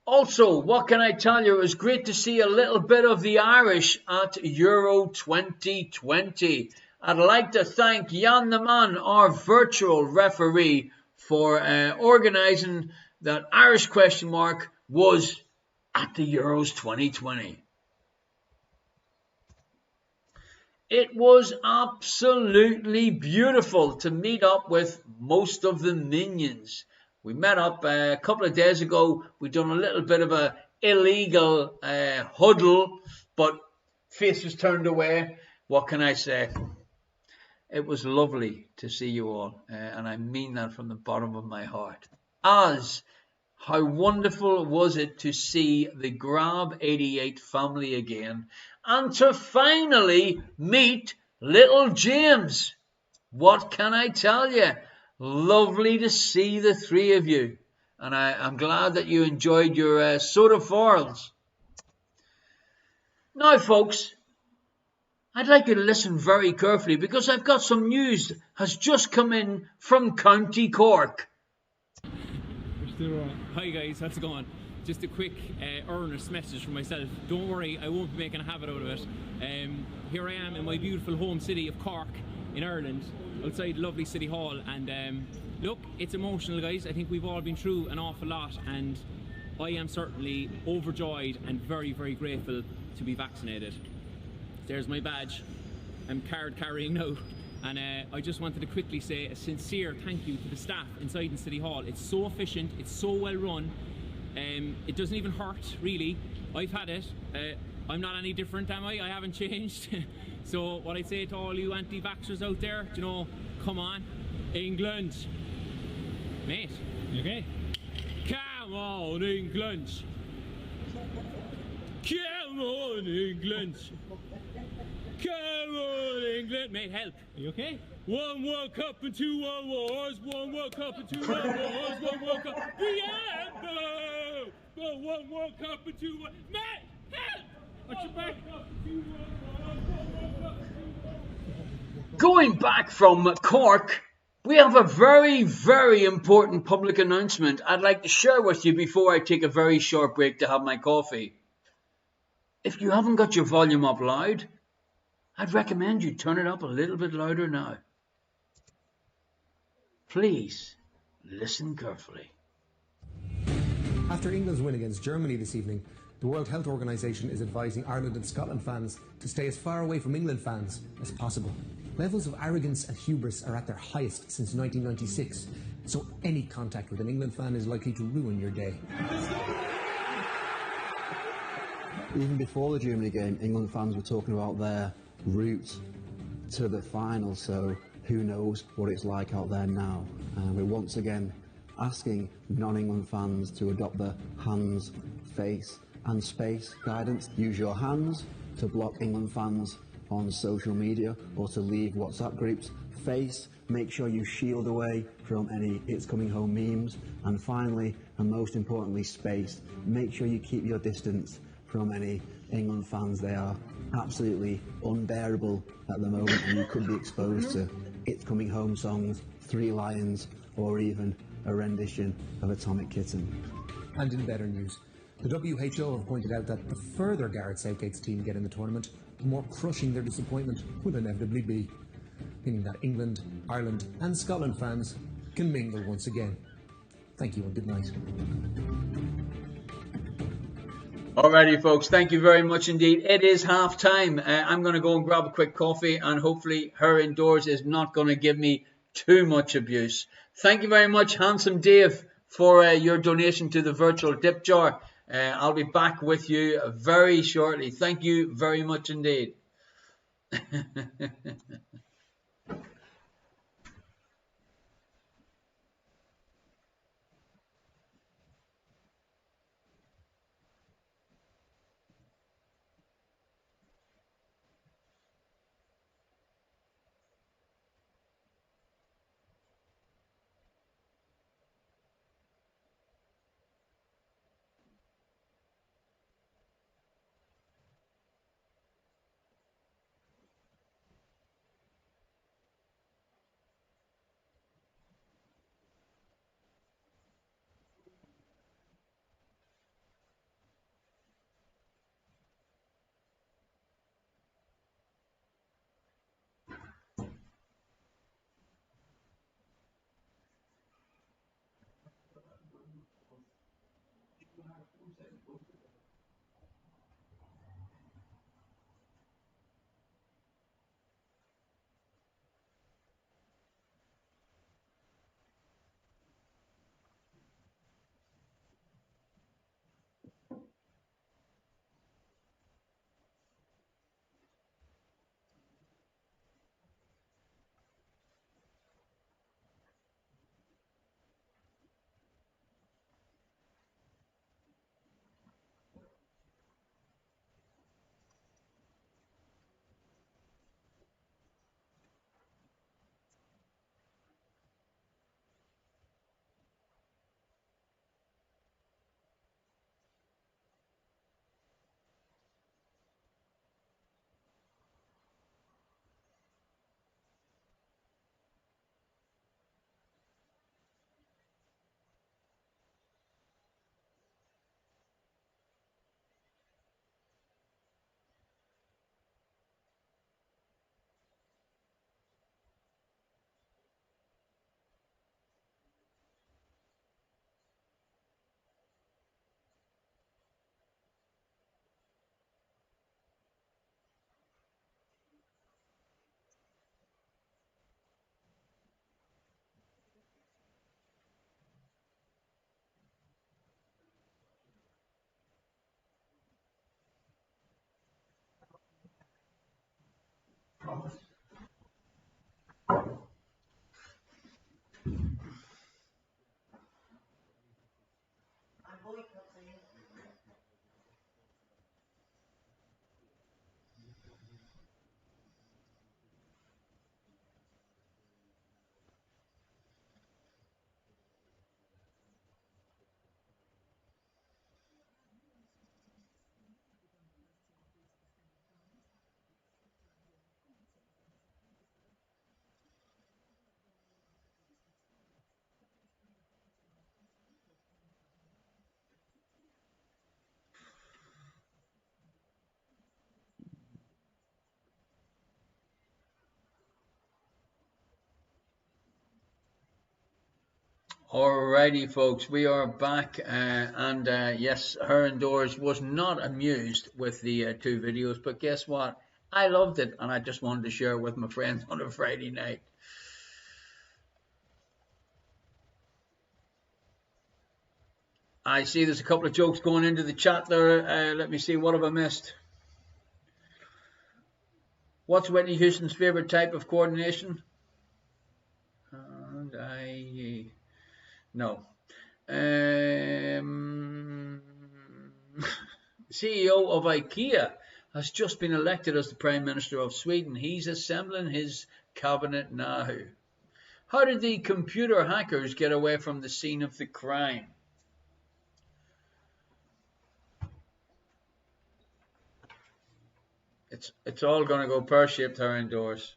A: Also, what can I tell you? It was great to see a little bit of the Irish at Euro 2020. I'd like to thank Jan the Man, our virtual referee, for organising that Irish question mark was at the Euros 2020. It was absolutely beautiful to meet up with most of the minions. We met up a couple of days ago. We've done a little bit of a illegal huddle, but faces turned away. What can I say? It was lovely to see you all, and I mean that from the bottom of my heart. How wonderful was it to see the Grab 88 family again, and to finally meet little James. What can I tell you? Lovely to see the three of you, and I'm glad that you enjoyed your soda foils. Now, folks, I'd like you to listen very carefully because I've got some news has just come in from County Cork.
D: Hi guys, how's it going? Just a quick earnest message from myself. Don't worry, I won't be making a habit out of it. Here I am in my beautiful home city of Cork in Ireland, outside lovely City Hall, and look, it's emotional guys. I think we've all been through an awful lot, and I am certainly overjoyed and very, very grateful to be vaccinated. There's my badge. I'm card carrying now. And I just wanted to quickly say a sincere thank you to the staff inside in City Hall. It's so efficient, it's so well run. It doesn't even hurt, really. I've had it. I'm not any different, am I? I haven't changed. So what I'd say to all you anti-vaxxers out there, you know, come on, England. Mate, you okay? Come on, England. Come on, England. Come on, England. Mate, help. Are you okay? One World Cup and two World Wars. One World Cup and two World Wars. One World Cup. Yeah, no, one World Cup and two World. Mate, help! Watch your back.
A: Going back from Cork, we have a very, very important public announcement I'd like to share with you before I take a very short break to have my coffee. If you haven't got your volume up loud, I'd recommend you turn it up a little bit louder now. Please listen carefully.
E: After England's win against Germany this evening, the World Health Organization is advising Ireland and Scotland fans to stay as far away from England fans as possible. Levels of arrogance and hubris are at their highest since 1996, so any contact with an England fan is likely to ruin your day.
F: Even before the Germany game, England fans were talking about their route to the final, so who knows what it's like out there now. We're once again asking non-England fans to adopt the hands, face and space guidance. Use your hands to block England fans on social media or to leave WhatsApp groups. Face, make sure you shield away from any It's Coming Home memes. And finally, and most importantly, space, make sure you keep your distance from any England fans. They are absolutely unbearable at the moment, and you could be exposed to It's Coming Home songs, Three Lions, or even a rendition of Atomic Kitten.
E: And in better news, the WHO have pointed out that the further Gareth Southgate's team get in the tournament, the more crushing their disappointment will inevitably be, meaning that England, Ireland and Scotland fans can mingle once again. Thank you and good night.
A: Alrighty, folks, thank you very much indeed. It is half time. I'm going to go and grab a quick coffee, and hopefully her indoors is not going to give me too much abuse. Thank you very much, Handsome Dave, for your donation to the virtual dip jar. I'll be back with you very shortly. Thank you very much indeed. Alrighty, folks, we are back, and yes, Her Indoors was not amused with the 2 videos, but guess what? I loved it, and I just wanted to share it with my friends on a Friday night. I see there's a couple of jokes going into the chat there. Let me see, what have I missed? What's Whitney Houston's favorite type of coordination? And no. CEO of IKEA has just been elected as the Prime Minister of Sweden. He's assembling his cabinet now. How did the computer hackers get away from the scene of the crime? It's all going to go pear-shaped, Her Indoors.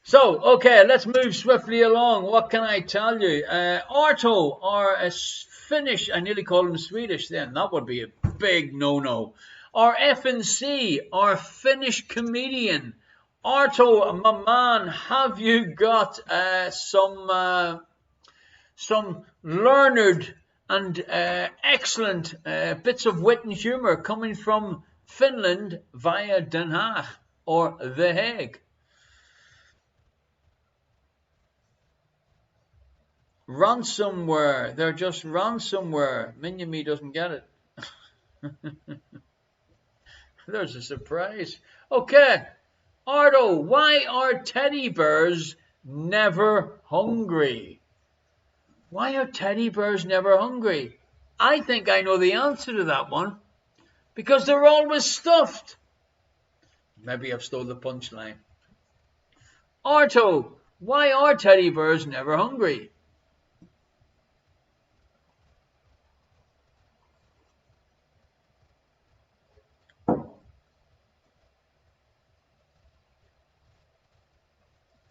A: So, okay, let's move swiftly along. What can I tell you? Arto, our Finnish, I nearly called him Swedish then. That would be a big no-no. Our FNC, our Finnish comedian. Arto, my man, have you got some learned and excellent bits of wit and humour coming from Finland via Den Haag or The Hague? Ransomware. They're just ransomware. Minion-me doesn't get it. There's a surprise. Okay. Ardo, why are teddy bears never hungry? Why are teddy bears never hungry? I think I know the answer to that one. Because they're always stuffed. Maybe I've stole the punchline. Arto, why are teddy bears never hungry?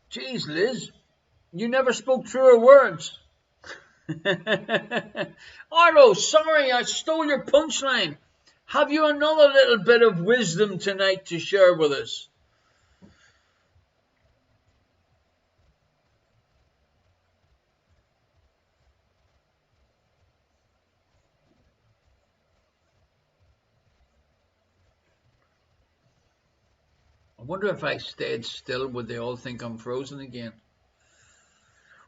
A: Jeez, Liz, you never spoke truer words. Arlo, sorry, I stole your punchline. Have you another little bit of wisdom tonight to share with us? I wonder if I stayed still, would they all think I'm frozen again?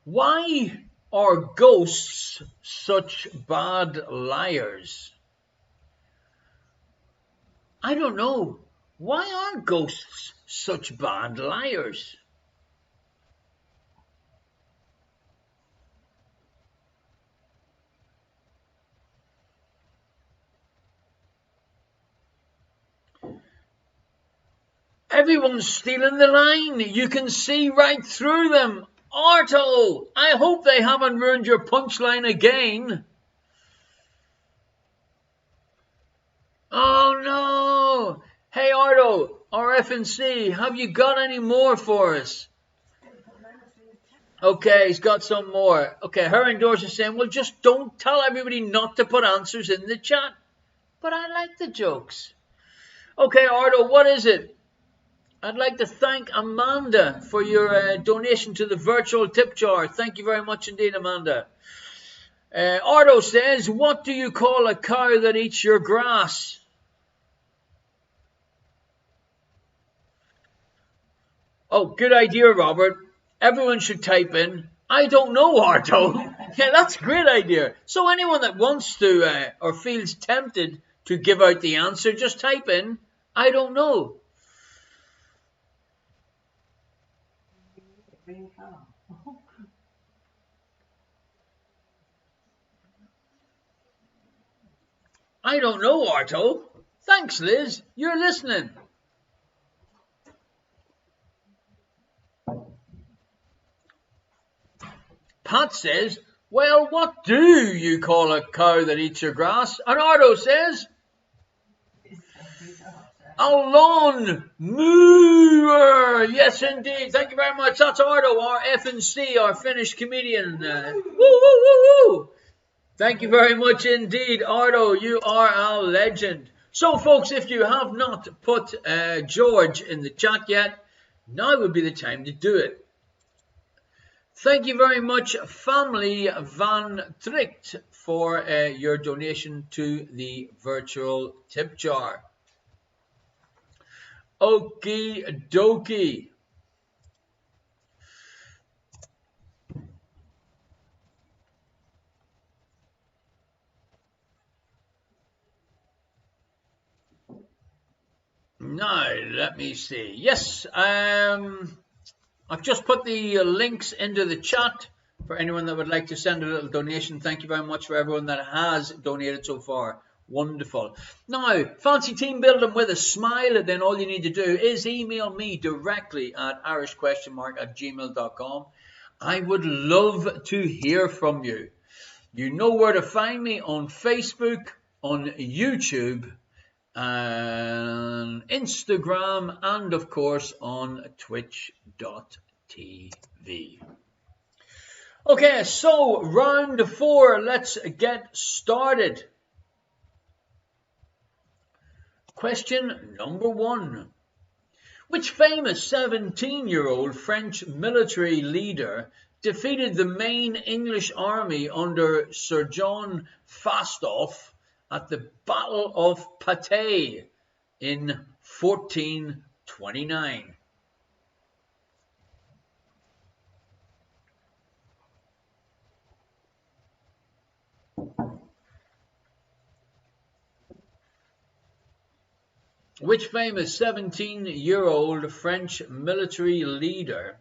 A: Why are ghosts such bad liars? I don't know. Why are ghosts such bad liars? Everyone's stealing the line. You can see right through them. Arto, I hope they haven't ruined your punchline again. Oh no. Hey Arto, RFNC, have you got any more for us? Okay, he's got some more. Okay, Her Indoors is saying, well, just don't tell everybody not to put answers in the chat. But I like the jokes. Okay, Arto, what is it? I'd like to thank Amanda for your donation to the virtual tip jar. Thank you very much indeed, Amanda. Ardo says, what do you call a cow that eats your grass? Oh, good idea, Robert. Everyone should type in, I don't know, Ardo. Yeah, that's a great idea. So anyone that wants to or feels tempted to give out the answer, just type in, I don't know. I don't know, Arto. Thanks, Liz. You're listening. Pat says, well, what do you call a cow that eats your grass? And Arto says, a lawn mower. Yes, indeed. Thank you very much. That's Arto, our FNC, our Finnish comedian. Woo, woo, woo, woo. Thank you very much indeed, Arto. You are a legend. So, folks, if you have not put George in the chat yet, now would be the time to do it. Thank you very much, Family Van Tricht, for your donation to the virtual tip jar. Okie dokie. Now, let me see. Yes, I've just put the links into the chat for anyone that would like to send a little donation. Thank you very much for everyone that has donated so far. Wonderful. Now, fancy team building with a smile, then all you need to do is email me directly at irishquestionmark@gmail.com. I would love to hear from you. You know where to find me on Facebook, on YouTube, and Instagram, and of course on twitch.tv. Okay, so round 4, let's get started. Question number 1. Which famous 17-year-old French military leader defeated the main English army under Sir John Fastolf at the Battle of Patay in 1429? Which famous 17-year-old French military leader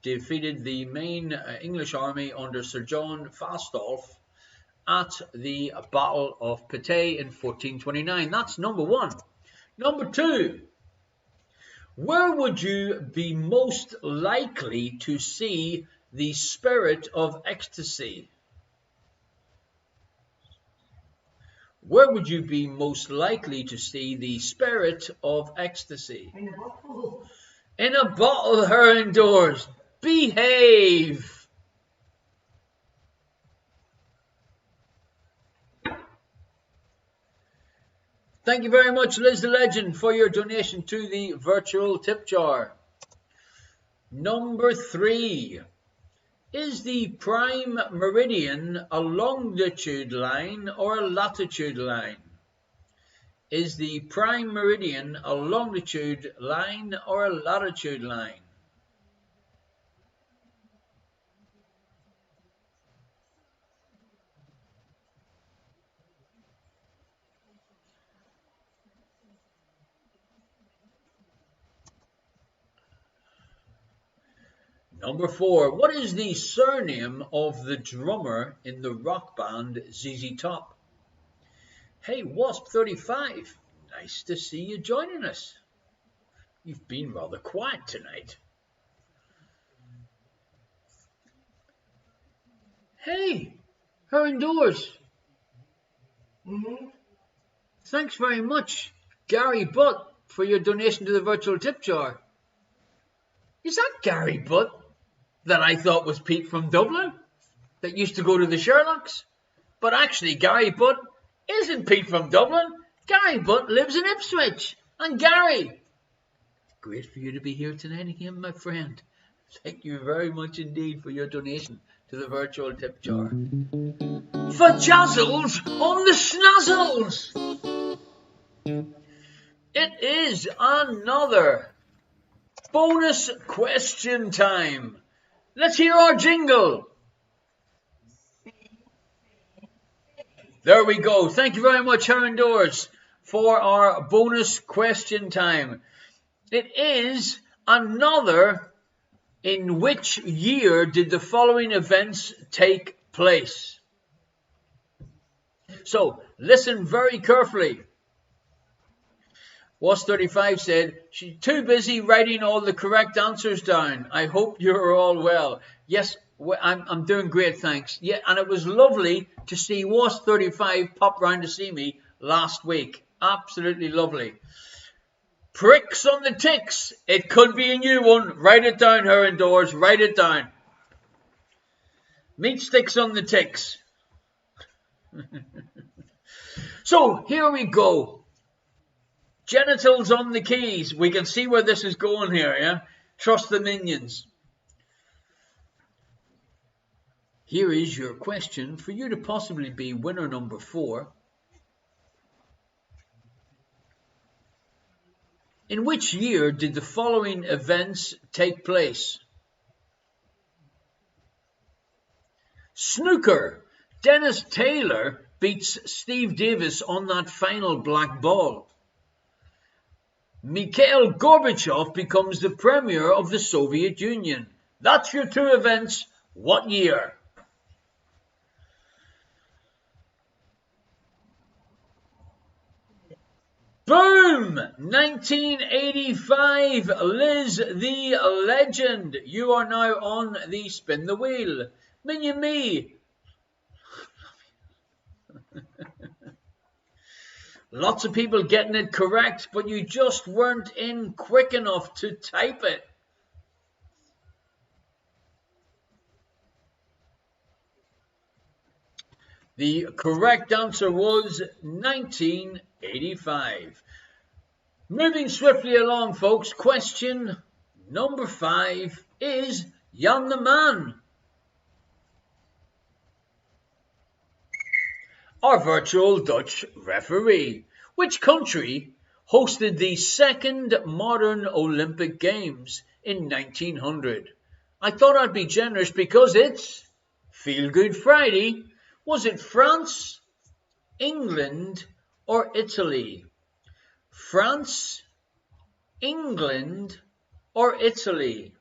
A: defeated the main English army under Sir John Fastolf at the Battle of Patay in 1429? That's number 1. Number 2. Where would you be most likely to see the Spirit of Ecstasy? Where would you be most likely to see the Spirit of Ecstasy?
B: In a bottle.
A: In a bottle, her indoors. Behave. Thank you very much, Liz the Legend, for your donation to the virtual tip jar. Number 3. Is the prime meridian a longitude line or a latitude line? Is the prime meridian a longitude line or a latitude line? Number 4. What is the surname of the drummer in the rock band ZZ Top? Hey, Wasp35, nice to see you joining us. You've been rather quiet tonight. Hey, her indoors. Thanks very much, Gary Butt, for your donation to the virtual tip jar. Is that Gary Butt that I thought was Pete from Dublin, that used to go to the Sherlocks? But actually, Gary Butt isn't Pete from Dublin. Gary Butt lives in Ipswich. And Gary, great for you to be here tonight again, my friend. Thank you very much indeed for your donation to the virtual tip jar. For Jazzles on the Snazzles! It is another bonus question time. Let's hear our jingle. There we go. Thank you very much, Heron Doors, for our bonus question time. It is another in which year did the following events take place? So, listen very carefully. Was35 said, she's too busy writing all the correct answers down. I hope you're all well. Yes, I'm doing great, thanks. Yeah, and it was lovely to see Was35 pop round to see me last week. Absolutely lovely. Pricks on the ticks. It could be a new one. Write it down, her indoors. Write it down. Meat sticks on the ticks. So, here we go. Genitals on the keys. We can see where this is going here, yeah? Trust the minions. Here is your question for you to possibly be winner number 4. In which year did the following events take place? Snooker. Dennis Taylor beats Steve Davis on that final black ball. Mikhail Gorbachev becomes the premier of the Soviet Union. That's your 2 events. What year? Boom! 1985. Liz the Legend. You are now on the spin the wheel. Minion me. Lots of people getting it correct, but you just weren't in quick enough to type it. The correct answer was 1985. Moving swiftly along, folks. Question number 5 is Jan the Man. Our virtual Dutch referee. Which country hosted the second modern Olympic Games in 1900? I thought I'd be generous because it's Feel Good Friday. Was it France, England, or Italy? France, England, or Italy?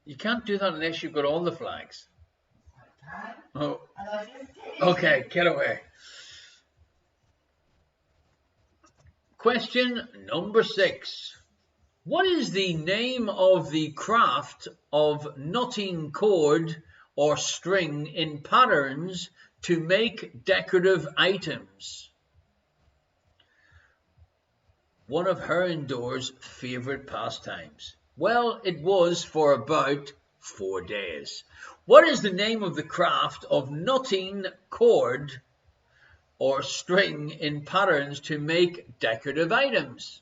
A: You can't do that unless you've got all the flags. Oh, okay, get away. Question number 6. What is the name of the craft of knotting cord or string in patterns to make decorative items? One of Herrendoor's favourite pastimes. Well, it was for about 4 days. What is the name of the craft of knotting cord or string in patterns to make decorative items?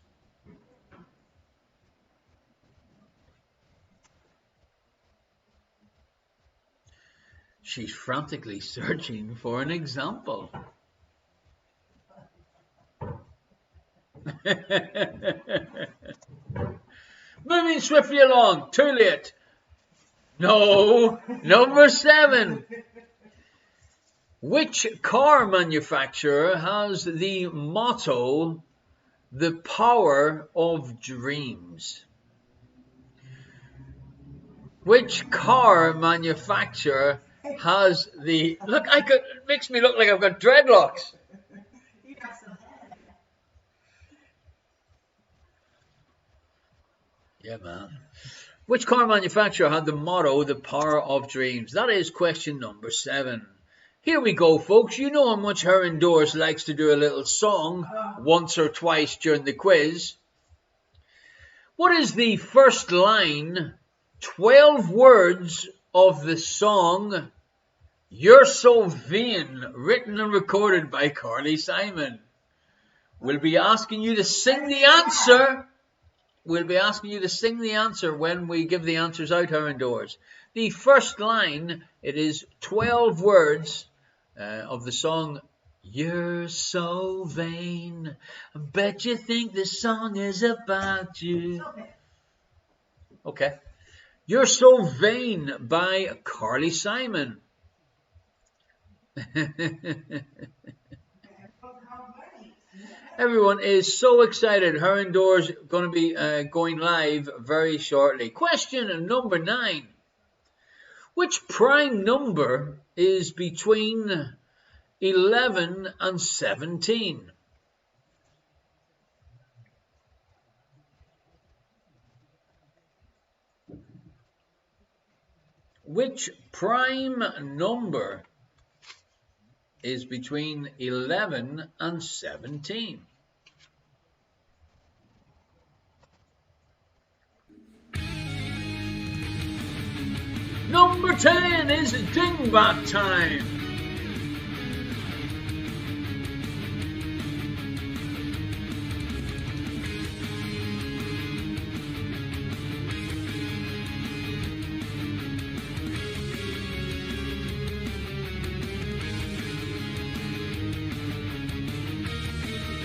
A: She's frantically searching for an example. Moving swiftly along. Too late. No. Number 7. Which car manufacturer has the motto, the power of dreams? Which car manufacturer has the... Look, it makes me look like I've got dreadlocks. Yeah, man. Which car manufacturer had the motto, the power of dreams? That is question number 7. Here we go, folks. You know how much Herrendoors likes to do a little song once or twice during the quiz. What is the first line, 12 words of the song You're So Vain, written and recorded by Carly Simon? We'll be asking you to sing the answer. We'll be asking you to sing the answer when we give the answers out, Herrendoors. The first line, it is 12 words of the song, You're So Vain. I bet you think this song is about you. Okay. You're So Vain by Carly Simon. Everyone is so excited. Herrendoor's going to be going live very shortly. Question number 9. Which prime number is between 11 and 17? Which prime number is between 11 and 17? Number 10 is Dingbat time.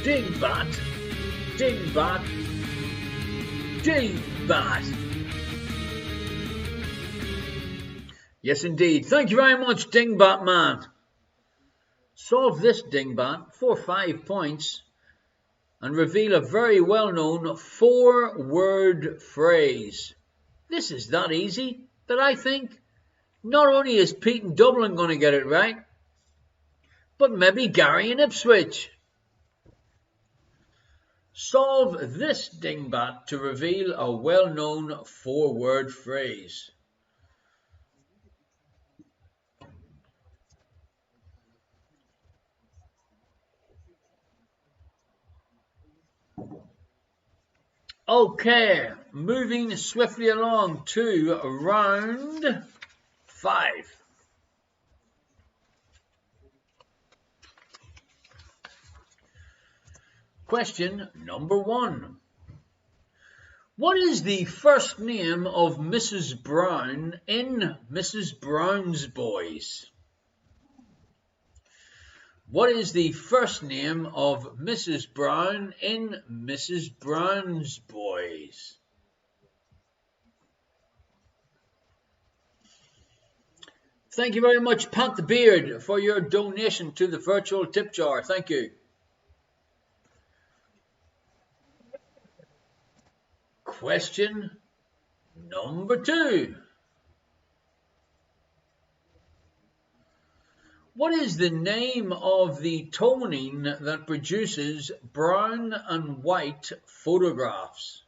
A: Dingbat, Dingbat, Dingbat. Yes, indeed. Thank you very much, Dingbat man. Solve this, Dingbat, for 5 points and reveal a very well-known 4-word phrase. This is that easy that I think not only is Pete in Dublin going to get it right, but maybe Gary in Ipswich. Solve this, Dingbat, to reveal a well-known 4-word phrase. Okay, moving swiftly along to round 5. Question number 1. What is the first name of Mrs. Brown in Mrs. Brown's Boys? What is the first name of Mrs. Brown in Mrs. Brown's Boys? Thank you very much, Pat the Beard, for your donation to the virtual tip jar. Thank you. Question number 2. What is the name of the toning that produces brown and white photographs?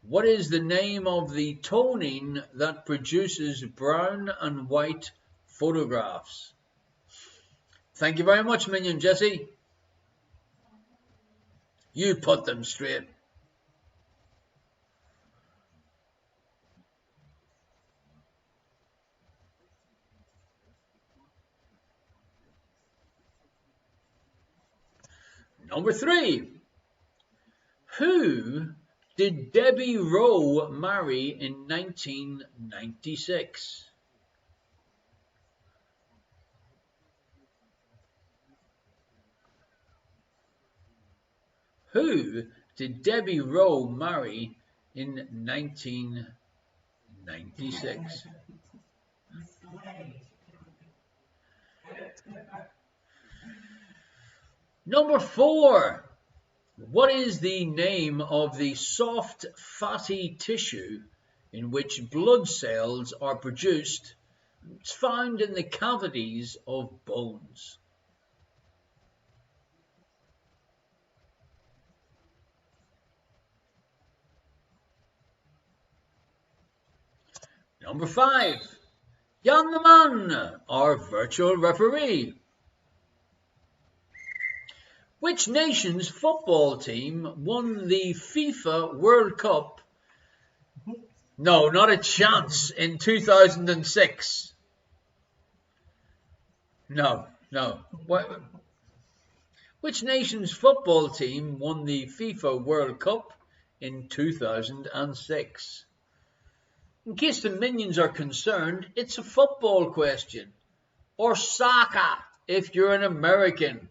A: What is the name of the toning that produces brown and white photographs? Thank you very much, Minion Jesse. You put them straight. Number 3. Who did Debbie Rowe marry in 1996? Who did Debbie Rowe marry in 1996? Number 4. What is the name of the soft, fatty tissue in which blood cells are produced? It's found in the cavities of bones. Number 5. Jan the Man, our virtual referee. Which nation's football team won the FIFA World Cup? No, not a chance, in 2006. No. What? Which nation's football team won the FIFA World Cup in 2006? In case the minions are concerned, it's a football question. Or soccer, if you're an American.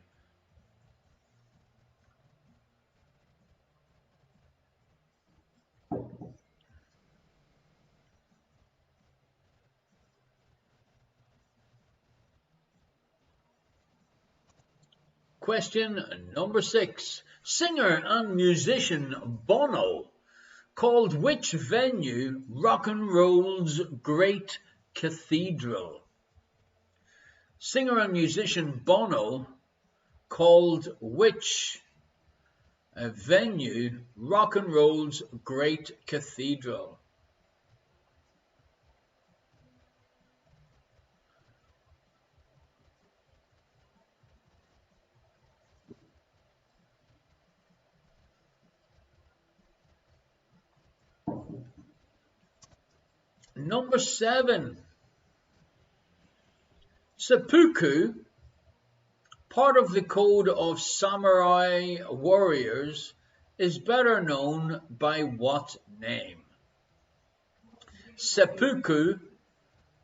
A: Question number 6. Singer and musician Bono called which venue rock and roll's great cathedral? Singer and musician Bono called which venue rock and roll's great cathedral? Number 7. Seppuku, part of the code of samurai warriors, is better known by what name? Seppuku,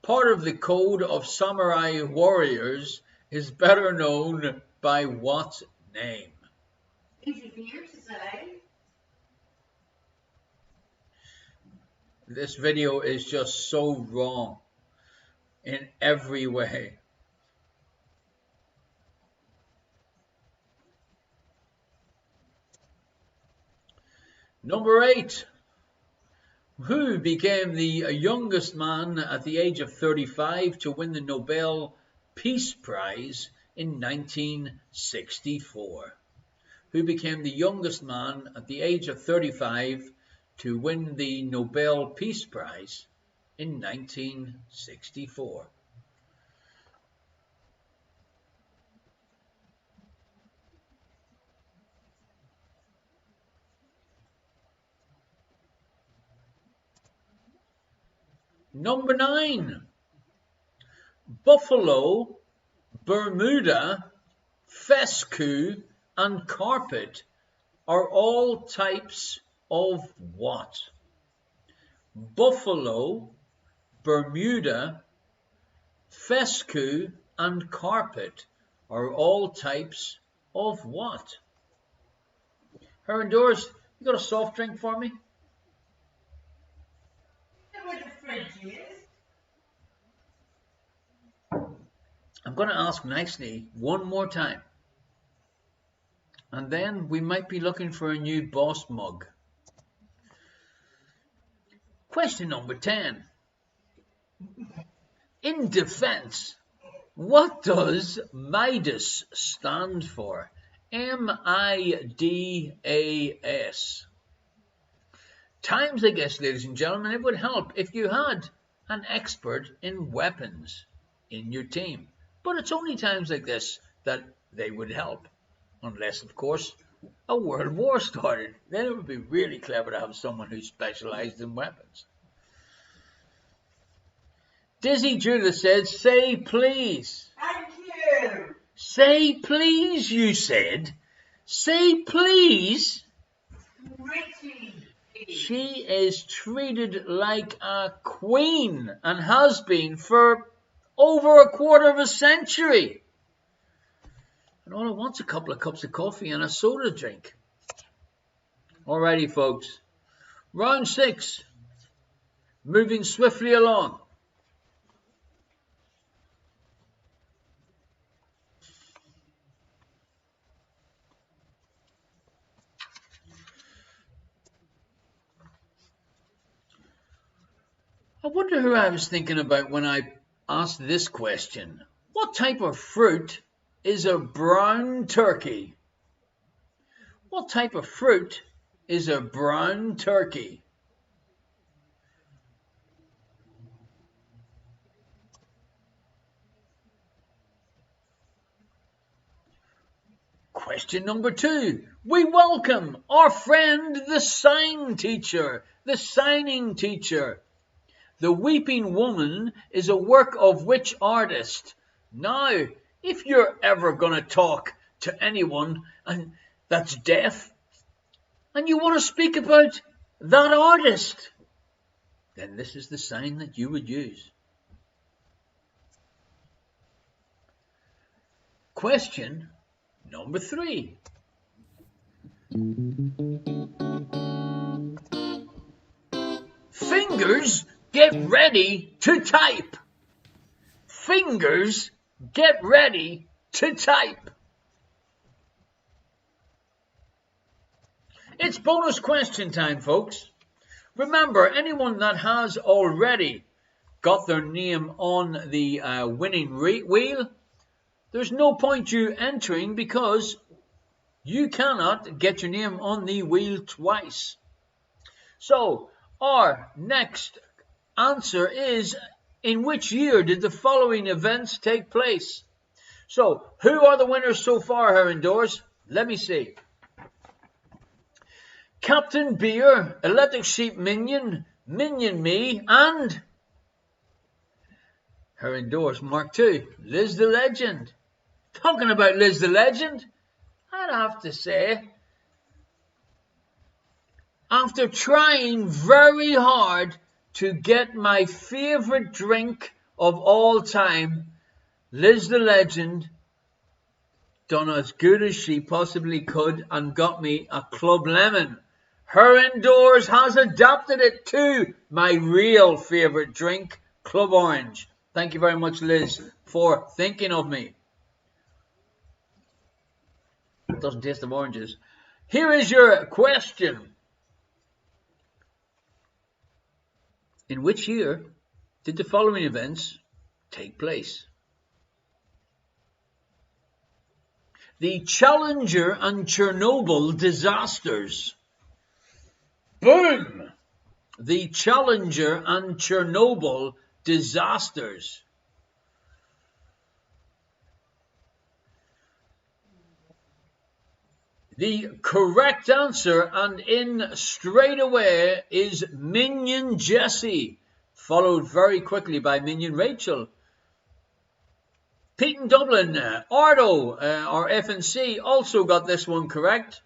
A: part of the code of samurai warriors, is better known by what name?
B: Easy for you to say.
A: This video is just so wrong in every way. Number 8. Who became the youngest man at the age of 35 to win the Nobel Peace Prize in 1964? Who became the youngest man at the age of 35 to win the Nobel Peace Prize in 1964? Number 9. Buffalo, Bermuda, fescue, and carpet are all types of what? Buffalo, Bermuda, fescue, and carpet are all types of what? Herndors, you got a soft drink for me?
B: Where the fridge is.
A: I'm going to ask nicely one more time. And then we might be looking for a new boss mug. Question number 10. In defense, what does MIDAS stand for? M-I-D-A-S. Times, I guess, ladies and gentlemen, it would help if you had an expert in weapons in your team. But it's only times like this that they would help. Unless, of course, a world war started. Then it would be really clever to have someone who specialized in weapons. Dizzy Judith said, say please.
B: Thank you.
A: Say please, you said. Say please.
B: Richie.
A: She is treated like a queen and has been for over a quarter of a century. And all I want is a couple of cups of coffee and a soda drink. Alrighty, folks. Round 6. Moving swiftly along. I wonder who I was thinking about when I asked this question. What type of fruit is a brown turkey? What type of fruit is a brown turkey? Question number 2. We welcome our friend the sign teacher, the signing teacher. The Weeping Woman is a work of which artist? Now, if you're ever going to talk to anyone that's deaf, and you want to speak about that artist, then this is the sign that you would use. Question number 3. Fingers, get ready to type. Fingers, get ready to type. It's bonus question time, folks. Remember, anyone that has already got their name on the winning wheel, there's no point you entering because you cannot get your name on the wheel twice. So, our next answer is, in which year did the following events take place? So, who are the winners so far, Herndors? Let me see. Captain Beer, Electric Sheep Minion, Minion Me, and Her indoors. Mark 2. Liz the Legend. Talking about Liz the Legend, I'd have to say, after trying very hard to get my favourite drink of all time, Liz the Legend done as good as she possibly could and got me a Club Lemon. Her indoors has adapted it to my real favourite drink, Club Orange. Thank you very much, Liz, for thinking of me. It doesn't taste of oranges. Here is your question. In which year did the following events take place? The Challenger and Chernobyl disasters. Boom! The Challenger and Chernobyl disasters. The correct answer, and in straight away, is Minion Jessie, followed very quickly by Minion Rachel. Pete in Dublin, Ardo, or FNC, also got this one correct.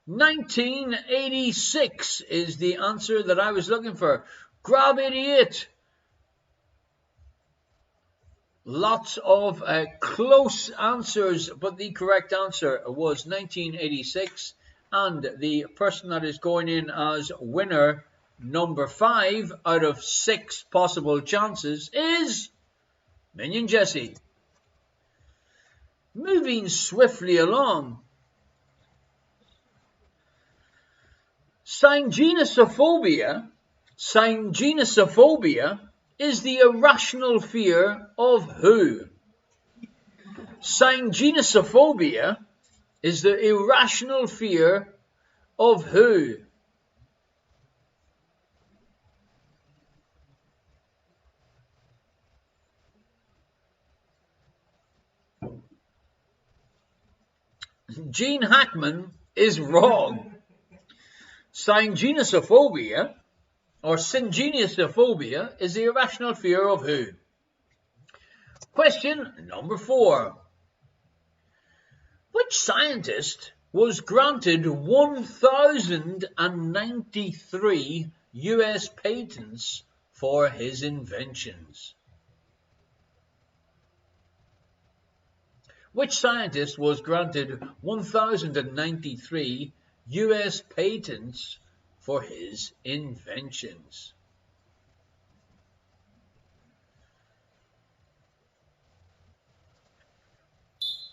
A: 1986 is the answer that I was looking for. Grab 88. Lots of close answers, but the correct answer was 1986. And the person that is going in as winner number 5 out of 6 possible chances is Minion Jessie. Moving swiftly along. Syngenosophobia is the irrational fear of who? Syngenosophobia is the irrational fear of who? Gene Hackman is wrong. Syngenosophobia is the irrational fear of who? Question number 4. Which scientist was granted 1,093 US patents for his inventions? Which scientist was granted 1,093 US patents for his inventions?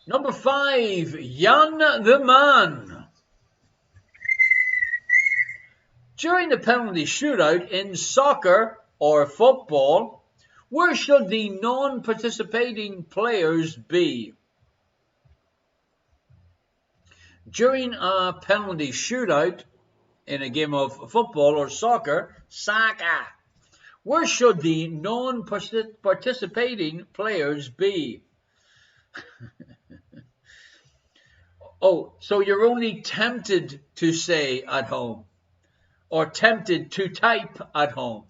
A: Number 5, Jan the Man. During the penalty shootout in soccer or football, where should the non-participating players be? During a penalty shootout in a game of football or soccer, where should the non-participating players be? Oh, so you're only tempted to say at home, or tempted to type at home.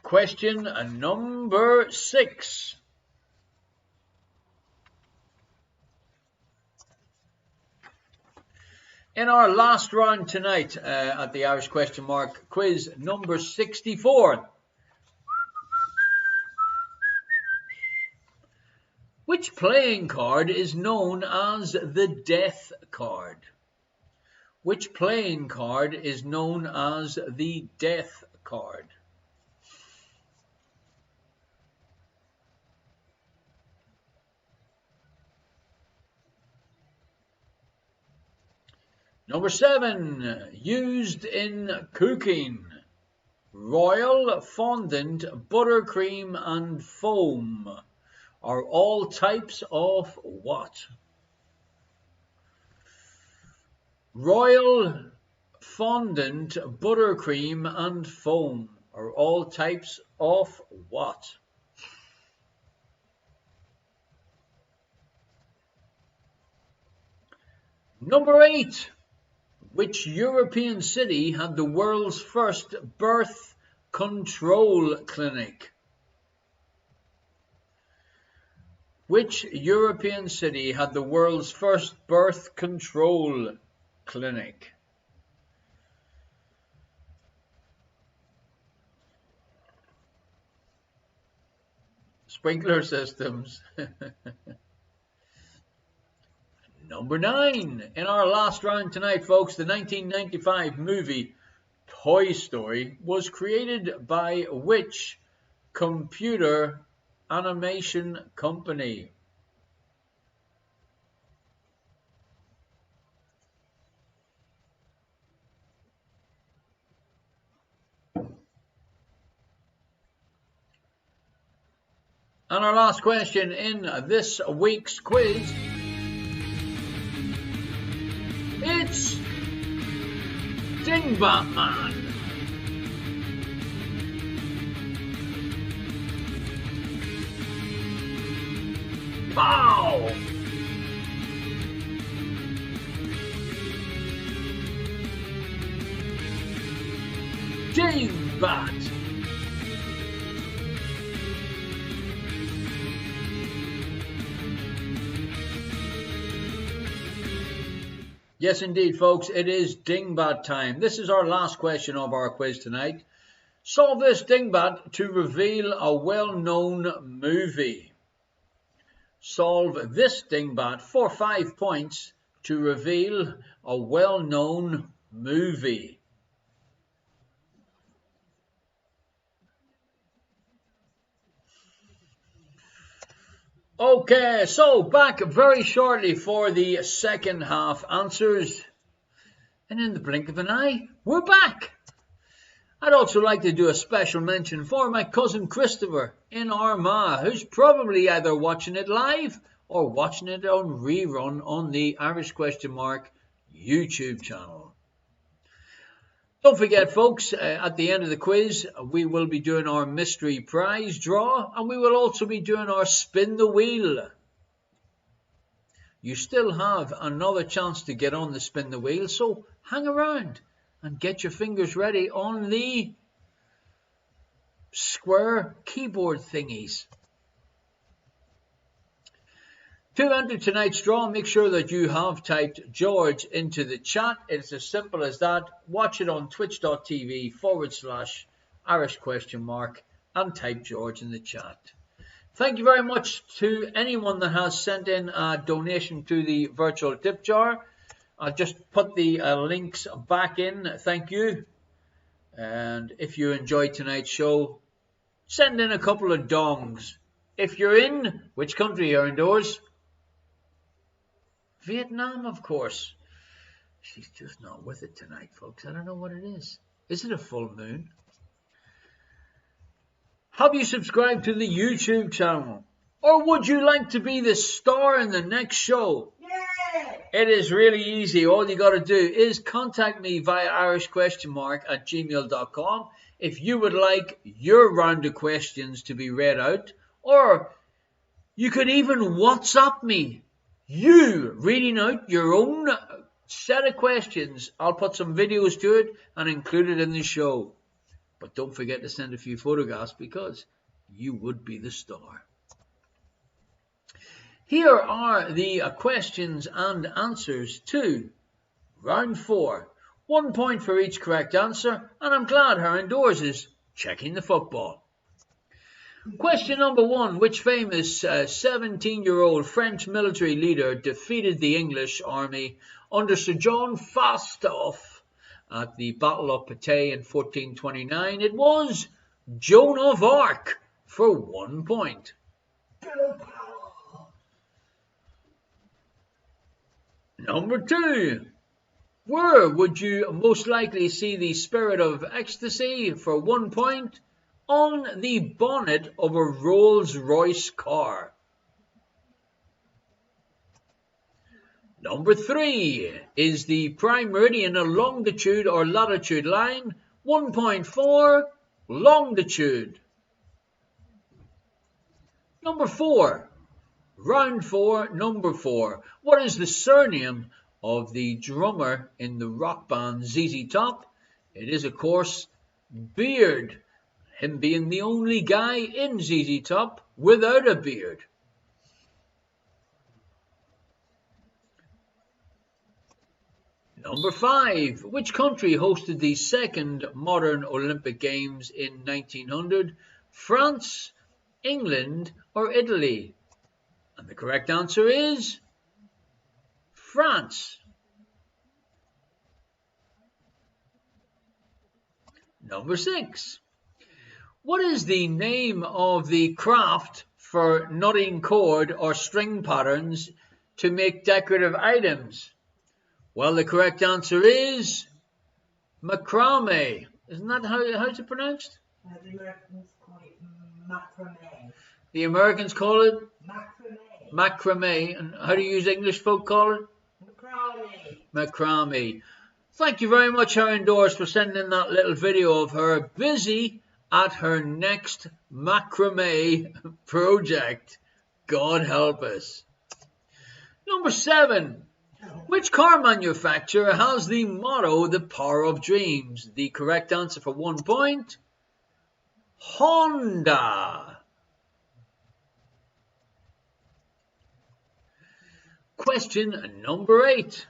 A: Question number 6. In our last round tonight at the Irish Question Mark quiz number 64. Which playing card is known as the Death card? Which playing card is known as the Death card? Number 7, used in cooking. Royal, fondant, buttercream and foam are all types of what? Royal, fondant, buttercream and foam are all types of what? Number 8. Which European city had the world's first birth control clinic? Which European city had the world's first birth control clinic? Sprinkler systems. Number 9. In our last round tonight, folks, the 1995 movie Toy Story was created by which computer animation company? And our last question in this week's quiz, it's Dingbat Man. Wow! Dingbat. Yes, indeed, folks, it is Dingbat time. This is our last question of our quiz tonight. Solve this Dingbat to reveal a well-known movie. Solve this Dingbat for 5 points to reveal a well-known movie. Okay, so back very shortly for the second half answers. And in the blink of an eye, we're back. I'd also like to do a special mention for my cousin Christopher in Armagh, who's probably either watching it live or watching it on rerun on the Irish Question Mark YouTube channel. Don't forget, folks, at the end of the quiz, we will be doing our mystery prize draw, and we will also be doing our spin the wheel. You still have another chance to get on the spin the wheel, so hang around and get your fingers ready on the square keyboard thingies. To enter tonight's draw, make sure that you have typed George into the chat. It's as simple as that. Watch it on twitch.tv/Irish Question Mark and type George in the chat. Thank you very much to anyone that has sent in a donation to the virtual tip jar. I'll just put the links back in. Thank you. And if you enjoyed tonight's show, send in a couple of dongs. If you're in, which country are indoors? Vietnam, of course. She's just not with it tonight, folks. I don't know what it is. Is it a full moon? Have you subscribed to the YouTube channel? Or would you like to be the star in the next show?
B: Yeah.
A: It is really easy. All you got to do is contact me via irishquestionmark@gmail.com if you would like your round of questions to be read out. Or you could even WhatsApp me. You reading out your own set of questions. I'll put some videos to it and include it in the show. But don't forget to send a few photographs because you would be the star. Here are the questions and answers to round 4. 1 point for each correct answer, and I'm glad her indoors is checking the football. Question number 1. Which famous 17-year-old French military leader defeated the English army under Sir John Falstaff at the Battle of Patay in 1429? It was Joan of Arc for 1 point. Number 2. Where would you most likely see the Spirit of Ecstasy for 1 point? On the bonnet of a Rolls-Royce car. Number 3. Is the prime meridian a longitude or latitude line? 1 point for longitude. Number 4. Round 4, number 4. What is the surname of the drummer in the rock band ZZ Top? It is, of course, Beard. him being the only guy in ZZ Top without a beard. Number 5. Which country hosted the second modern Olympic Games in 1900? France, England, or Italy? And the correct answer is France. Number 6. What is the name of the craft for knotting cord or string patterns to make decorative items? Well, the correct answer is macrame. Isn't that how's it pronounced?
B: The Americans call it macrame.
A: The Americans call it
B: Macrame.
A: macrame. And how do you use English folk call it?
B: Macrame.
A: Macrame. Thank you very much, Erin Doris, for sending in that little video of her busy at her next macrame project. God help us. Number 7. Which car manufacturer has the motto, the power of dreams? The correct answer for 1 point, Honda. Question number 8.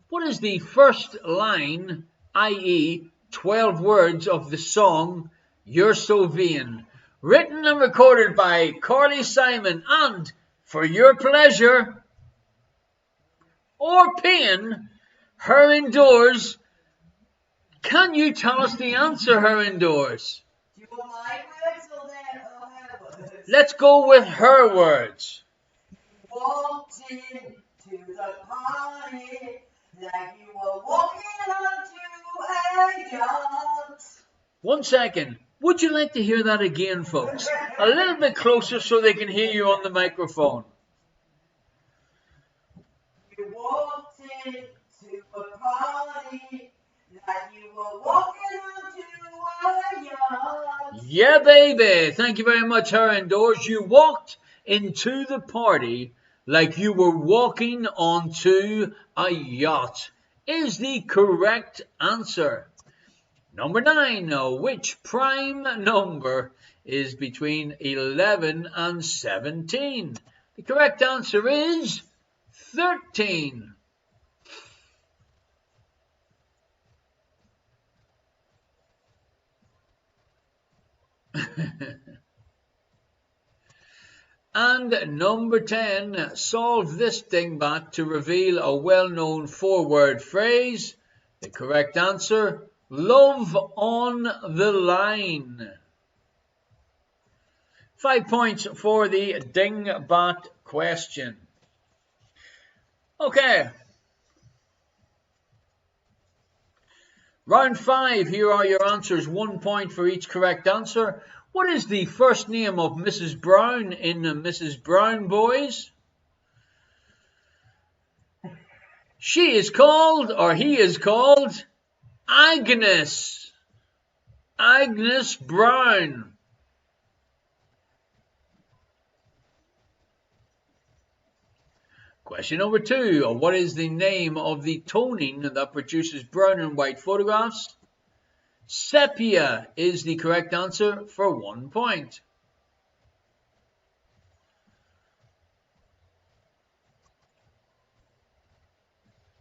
A: What is the first line, i.e. 12 words of the song You're So Vain, written and recorded by Carly Simon and, for your pleasure or pain, her indoors? Can you tell us the answer, her indoors?
B: Do you want my words or her words?
A: Let's go with her words.
B: Walked into the party like you were walking onto a yacht.
A: 1 second. Would you like to hear that again, folks? A little bit closer so they can hear you on the microphone.
B: You walked into a party like you were walking onto a yacht.
A: Yeah, baby. Thank you very much, her indoors. You walked into the party like you were walking onto a yacht is the correct answer. Number 9. Which prime number is between 11 and 17? The correct answer is 13. And number 10, solve this dingbat to reveal a well-known 4-word phrase. The correct answer, love on the line. 5 points for the dingbat question. Okay. Round 5, here are your answers. 1 point for each correct answer. What is the first name of Mrs. Brown in Mrs. Brown Boys? She is called, or he is called, Agnes. Agnes Brown. Question number 2. What is the name of the toning that produces brown and white photographs? Sepia is the correct answer for 1 point.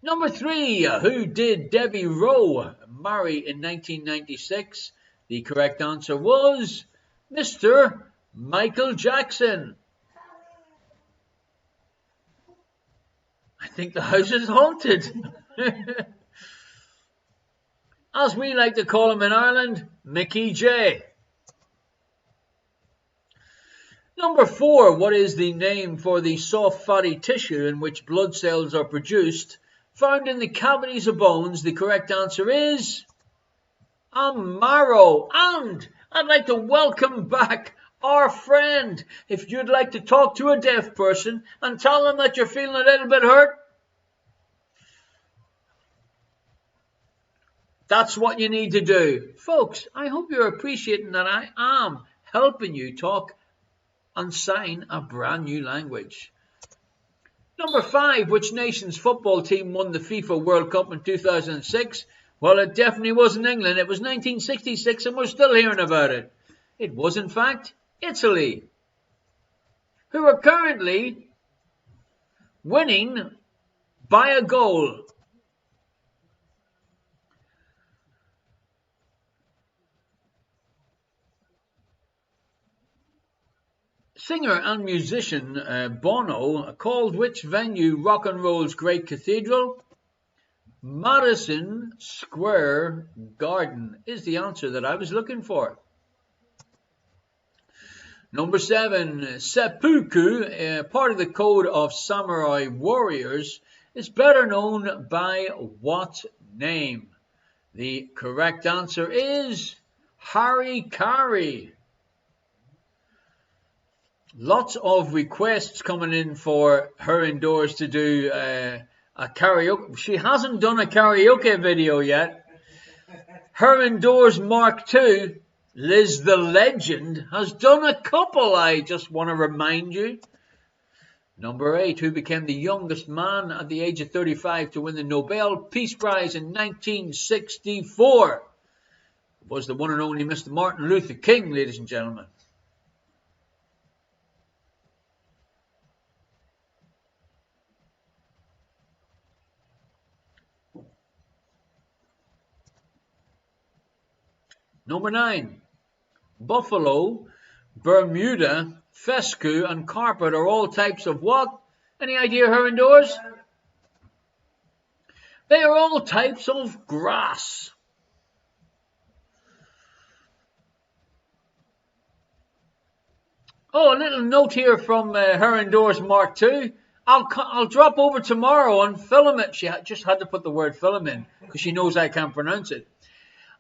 A: Number 3. Who did Debbie Rowe marry in 1996? The correct answer was Mr. Michael Jackson. I think the house is haunted. As we like to call him in Ireland, Mickey J. Number 4. What is the name for the soft fatty tissue in which blood cells are produced, found in the cavities of bones? The correct answer is a marrow. And I'd like to welcome back our friend. If you'd like to talk to a deaf person and tell them that you're feeling a little bit hurt, that's what you need to do. Folks, I hope you're appreciating that I am helping you talk and sign a brand new language. Number 5. Which nation's football team won the FIFA World Cup in 2006? Well, it definitely wasn't England. It was 1966 and we're still hearing about it. It was, in fact, Italy, who are currently winning by a goal. Singer and musician Bono called which venue rock and roll's great cathedral? Madison Square Garden is the answer that I was looking for. Number 7, seppuku, part of the code of samurai warriors, is better known by what name? The correct answer is harikari. Lots of requests coming in for her indoors to do a karaoke. She hasn't done a karaoke video yet. Her indoors Mark II, Liz the Legend, has done a couple, I just want to remind you. Number 8, who became the youngest man at the age of 35 to win the Nobel Peace Prize in 1964, was the one and only Mr. Martin Luther King, ladies and gentlemen. Number 9, buffalo, Bermuda, fescue and carpet are all types of what? Any idea, her indoors? They are all types of grass. Oh, a little note here from her indoors Mark II. I'll drop over tomorrow and film it. She just had to put the word film in because she knows I can't pronounce it.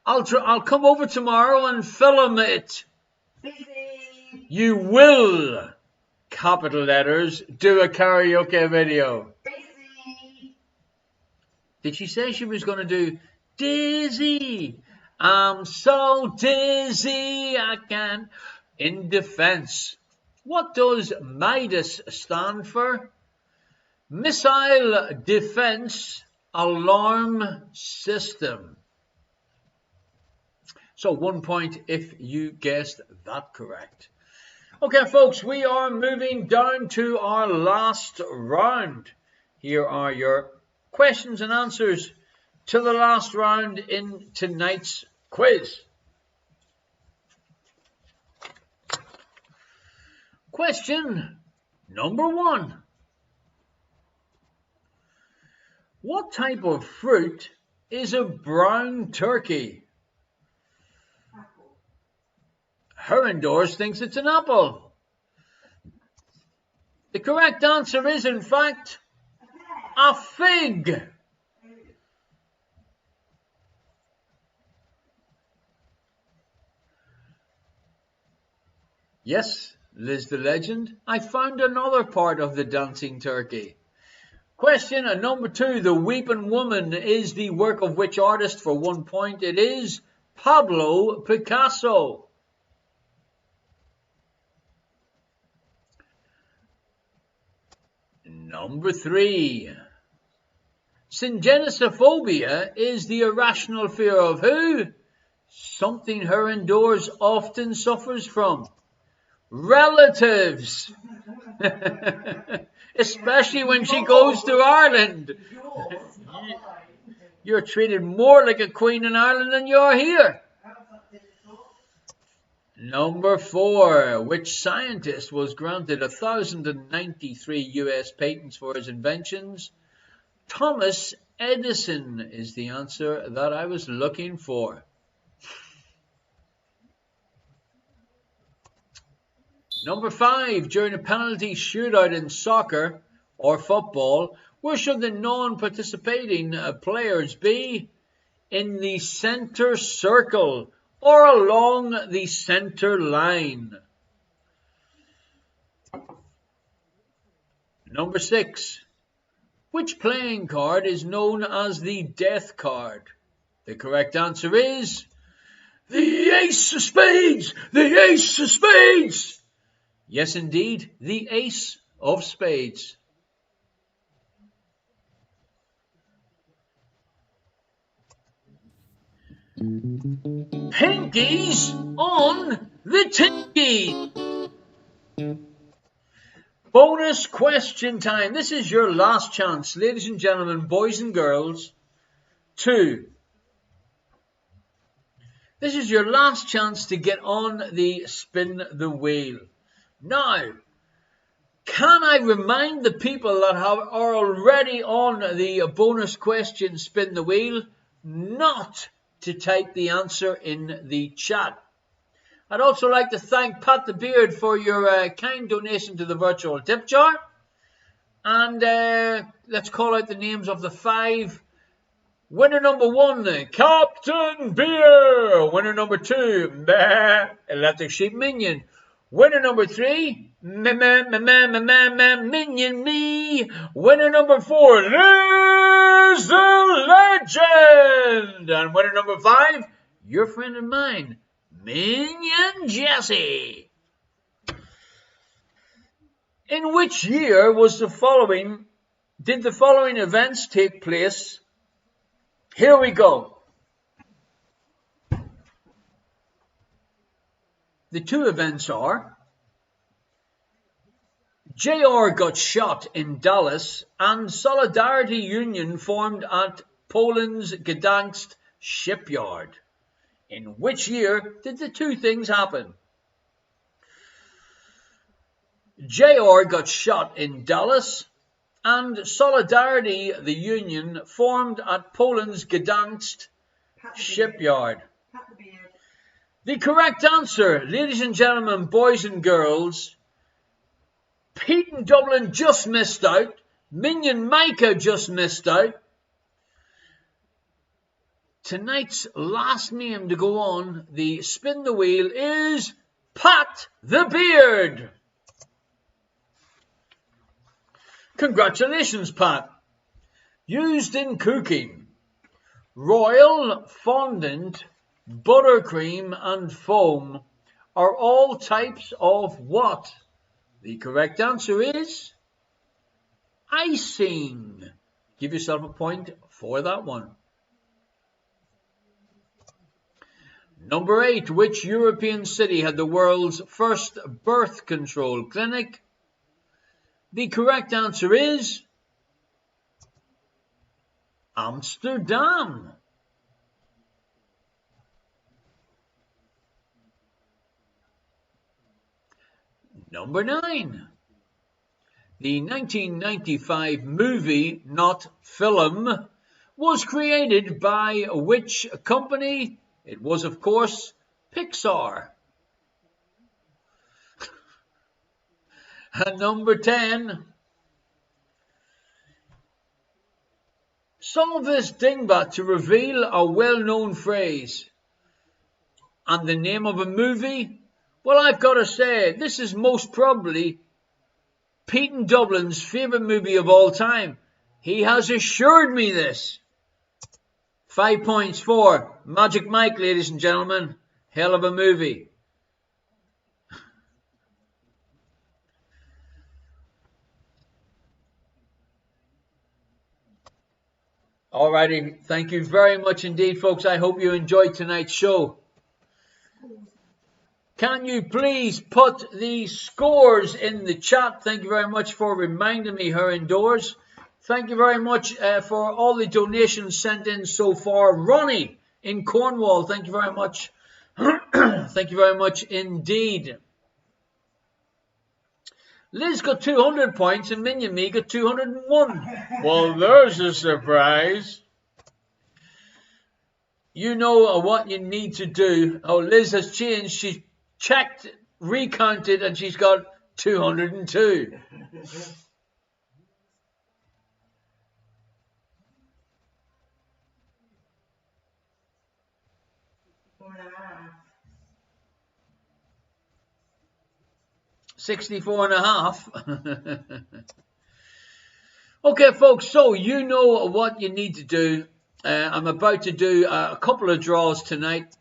A: I'll come over tomorrow and film it.
B: Busy.
A: You will, capital letters, do a karaoke video.
B: Busy.
A: Did she say she was going to do dizzy? I'm so dizzy I can. In defense, what does MIDAS stand for? Missile Defense Alarm System. So 1 point if you guessed that correct. Okay, folks, we are moving down to our last round. Here are your questions and answers to the last round in tonight's quiz. Question number 1. What type of fruit is a brown turkey? Her indoors thinks it's an apple. The correct answer is, in fact, a fig. Yes, Liz the Legend, I found another part of the dancing turkey. Question number 2. The Weeping Woman is the work of which artist? For 1 point, it is Pablo Picasso. Number 3. Syngenisophobia is the irrational fear of who? Something her indoors often suffers from. Relatives. Especially when she goes to Ireland. You're treated more like a queen in Ireland than you're here. Number 4. Which scientist was granted 1,093 US patents for his inventions? Thomas Edison is the answer that I was looking for. Number 5. During a penalty shootout in soccer or football, where should the non-participating players be? In the center circle or along the center line. Number 6. Which playing card is known as the death card? The correct answer is the Ace of Spades! The Ace of Spades! Yes, indeed, the Ace of Spades. Pinkies on the tinky. Bonus question time. This is your last chance, ladies and gentlemen, boys and girls, This is your last chance to get on the spin the wheel. Now, can I remind the people that are already on the bonus question spin the wheel not to type the answer in the chat? I'd also like to thank Pat the Beard for your kind donation to the virtual tip jar. And let's call out the names of the 5. Winner number 1, Captain Beer. Winner number 2, Electric Sheep Minion. Winner number 3, Minion Me. Winner number 4, Liz the Legend. And winner number 5, your friend and mine, Minion Jesse. In which year did the following events take place? Here we go. The 2 events are JR got shot in Dallas and Solidarity Union formed at Poland's Gdansk shipyard. In which year did the 2 things happen? JR got shot in Dallas and Solidarity, the union, formed at Poland's Gdansk shipyard. The correct answer, ladies and gentlemen, boys and girls, Pete in Dublin just missed out. Minion Micah just missed out. Tonight's last name to go on the spin the wheel is Pat the Beard. Congratulations, Pat. Used in cooking. Royal, fondant, buttercream and foam are all types of what? The correct answer is icing. Give yourself a point for that one. Number 8. Which European city had the world's first birth control clinic? The correct answer is Amsterdam. Number 9. The 1995 movie, not film, was created by which company? It was, of course, Pixar. And number 10. Solve this dingbat to reveal a well-known phrase. And the name of a movie? Well, I've got to say, this is most probably Pete in Dublin's favourite movie of all time. He has assured me this. 5 points for Magic Mike, ladies and gentlemen. Hell of a movie. Alrighty, thank you very much indeed, folks. I hope you enjoyed tonight's show. Can you please put the scores in the chat? Thank you very much for reminding me here indoors. Thank you very much for all the donations sent in so far. Ronnie in Cornwall, thank you very much. Thank you very much indeed. Liz got 200 points and Minion Me got 201. Well, there's a surprise. You know what you need to do. Oh, Liz has changed. She's checked, recounted, and she's got 202. $64.5. Okay, folks, so you know what you need to do. I'm about to do a couple of draws tonight.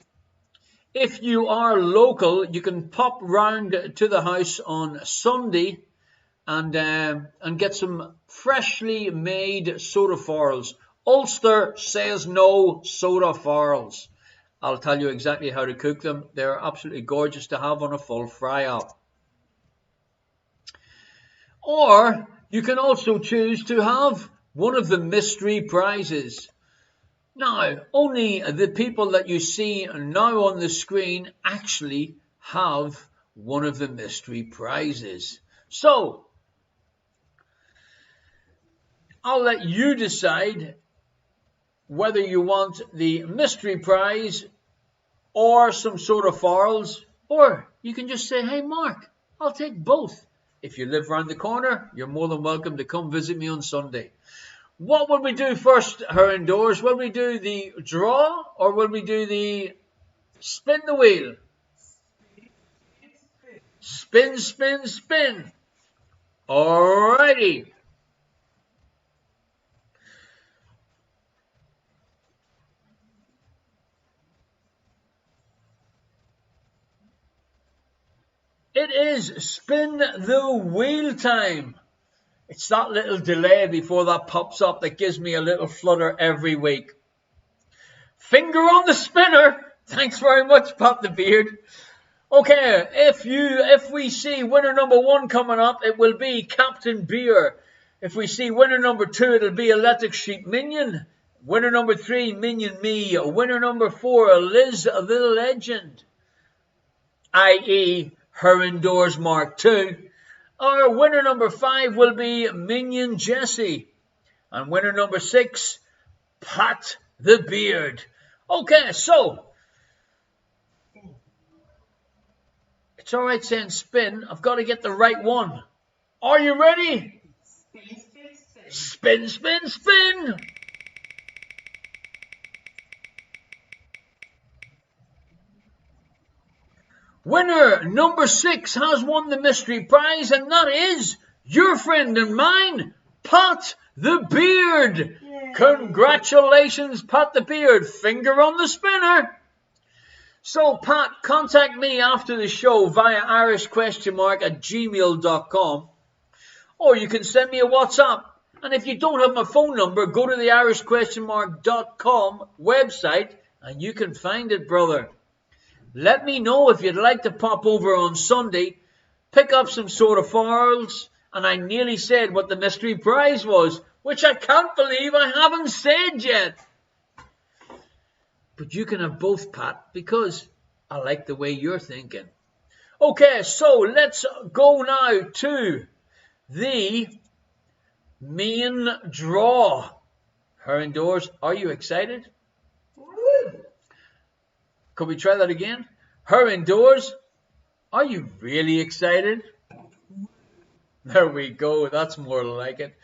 A: If you are local, you can pop round to the house on Sunday and get some freshly made soda farls. Ulster says no soda farls. I'll tell you exactly how to cook them. They're absolutely gorgeous to have on a full fry-up. Or you can also choose to have one of the mystery prizes. Now, only the people that you see now on the screen actually have one of the mystery prizes. So, I'll let you decide whether you want the mystery prize or some soda farls, or you can just say, hey Mark, I'll take both. If you live around the corner, you're more than welcome to come visit me on Sunday. What will we do first, her indoors? Will we do the draw or will we do the spin the wheel? Spin, spin, spin. Alrighty. It is spin the wheel time. It's that little delay before that pops up that gives me a little flutter every week. Finger on the spinner. Thanks very much, Pat the Beard. Okay, if we see winner number 1 coming up, it will be Captain Beer. If we see winner number 2, it'll be Electric Sheep Minion. Winner number 3, Minion Me. Winner number 4, Liz the Legend, i.e. her indoors Mark 2. Our winner number 5 will be Minion Jesse. And winner number 6, Pat the Beard. Okay, so it's all right saying spin. I've got to get the right one. Are you ready?
B: Spin, spin, spin.
A: Spin, spin, spin. Winner number 6 has won the mystery prize, and that is your friend and mine, Pat the Beard.
B: Yay.
A: Congratulations, Pat the Beard. Finger on the spinner. So, Pat, contact me after the show via irishquestionmark@gmail.com, or you can send me a WhatsApp. And if you don't have my phone number, go to the irishquestionmark.com website and you can find it, brother. Let me know if you'd like to pop over on Sunday, pick up some soda farls, and I nearly said what the mystery prize was, which I can't believe I haven't said yet. But you can have both, Pat, because I like the way you're thinking. Okay, so let's go now to the main draw. Her indoors, are you excited?
B: Woo.
A: Could we try that again? Her indoors, are you really excited? There we go, that's more like it.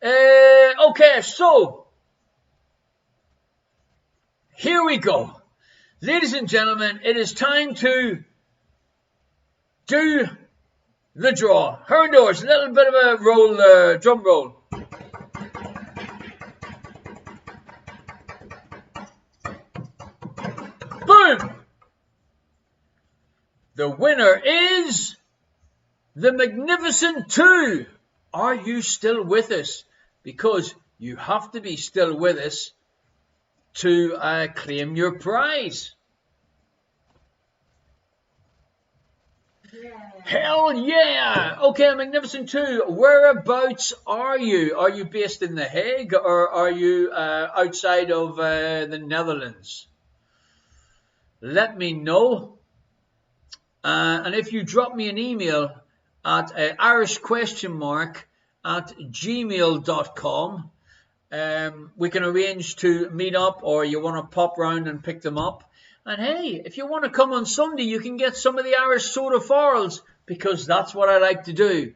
A: Okay, so here we go. Ladies and gentlemen, it is time to do the draw. Her indoors, a little bit of a roll, drum roll. Boom! The winner is the Magnificent 2. Are you still with us? Because you have to be still with us to claim your prize.
B: Yeah.
A: Hell yeah! Okay, Magnificent 2, whereabouts are you? Are you based in The Hague or are you outside of the Netherlands? Let me know. And if you drop me an email at irishquestionmark@gmail.com, we can arrange to meet up, or you want to pop round and pick them up. And hey, if you want to come on Sunday, you can get some of the Irish soda farls, because that's what I like to do.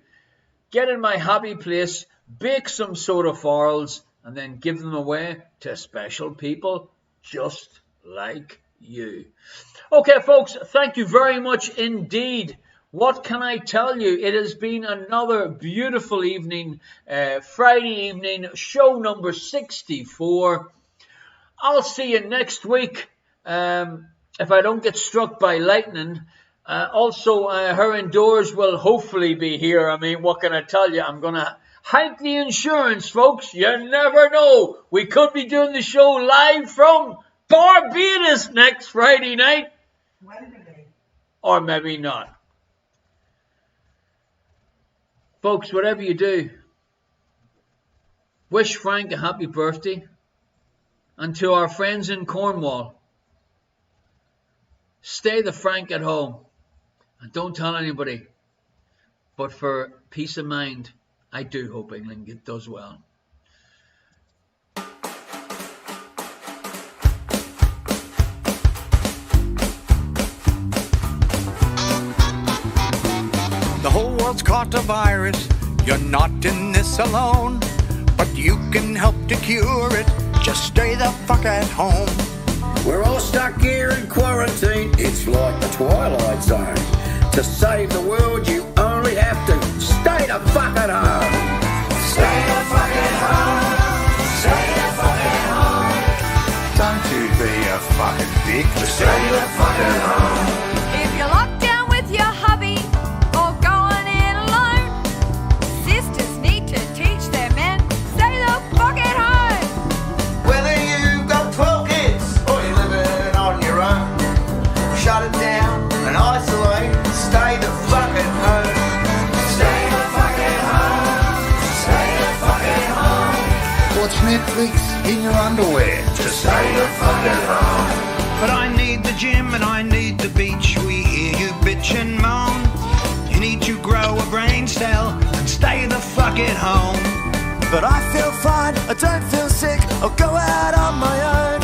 A: Get in my happy place, bake some soda farls, and then give them away to special people just like you. Okay, folks, thank you very much indeed. What can I tell you? It has been another beautiful evening, Friday evening, show number 64. I'll see you next week if I don't get struck by lightning. Also, her indoors will hopefully be here. I mean, what can I tell you? I'm going to hike the insurance, folks. You never know. We could be doing the show live from Barbados next Friday night.
B: Wembley.
A: Or maybe not. Folks, whatever you do, wish Frank a happy birthday. And to our friends in Cornwall, stay the Frank at home. And don't tell anybody. But for peace of mind, I do hope England does well.
G: The whole world's caught a virus. You're not in this alone. But you can help to cure it. Just stay the fuck at home.
H: We're all stuck here in quarantine. It's like the Twilight Zone. To save the world, you only have to stay the fuck at home. Stay the fuck at home. Stay the fuck at home.
G: Don't you be a fucking dick.
H: Stay the fuck at home.
I: If you're locked down with your hubby or going in alone, sisters need to teach their men, stay the fuck at home.
G: Whether you've got 12 kids or you're living on your own, shut it down and isolate. Stay the fuck at home.
H: Stay the fuck at home. Stay the fuck at home.
G: Watch Netflix in your underwear.
H: Just stay the fuck at home.
G: But I need the gym and I need the beach. We hear you bitch and moan. You need to grow a brain cell and stay the fuck at home. But I feel fine, I don't feel sick. I'll go out on my own.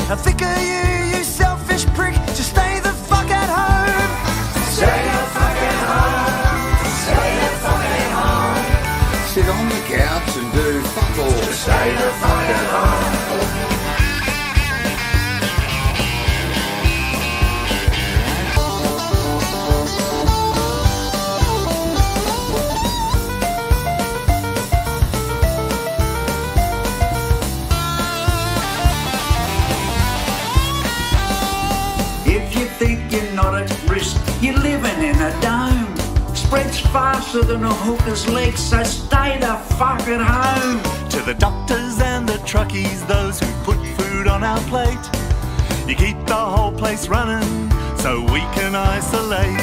G: I think of you, you selfish prick. Just stay the fuck at home.
H: Stay the fuck at home. Stay the fuck at home.
G: Sit on the couch and do fuck all.
H: Just stay the fuck at home.
G: If you think you're not at risk, you're living in a dome. Spreads faster than a hooker's leg, so stay the fuck at home. To the doctors and the truckies, those who put food on our plate, you keep the whole place running so we can isolate.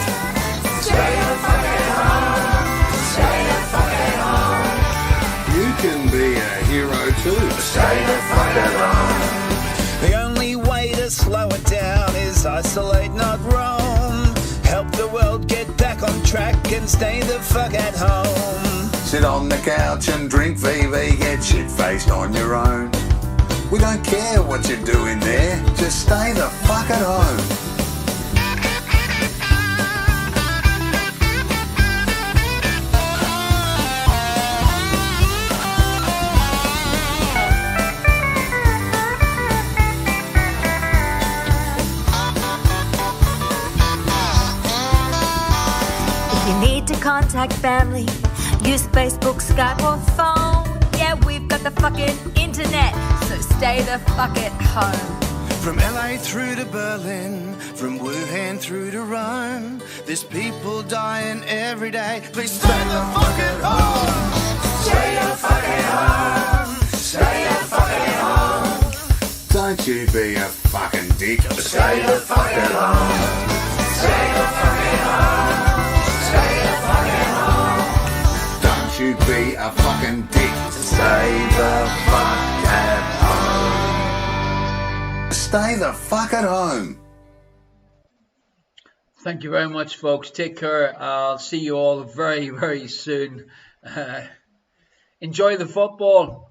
H: Stay the fuck at home. Stay the fuck at home.
G: You can be a hero too.
H: Stay the fuck at home.
G: The only way to slow it down is isolate, not roam. Help the world get back on track and stay the fuck at home.
J: Sit on the couch and drink VV, get shit-faced on your own. We don't care what you're doing there, just stay the fuck at home.
I: Contact family, use Facebook, Skype or phone. Yeah, we've got the fucking internet, so stay the fuck at home.
G: From LA through to Berlin, from Wuhan through to Rome, there's people dying every day. Please stay the fuck at home.
H: Stay the fuck at home. Stay the fuck at home.
J: Don't you be a fucking dick.
H: Stay the fuck at home. Stay the fuck at home. Stay the fuck at home.
J: Don't you be a fucking dick.
H: Stay the fuck at home.
J: Stay the fuck at home.
A: Thank you very much, folks. Take care. I'll see you all very, very soon. Enjoy the football.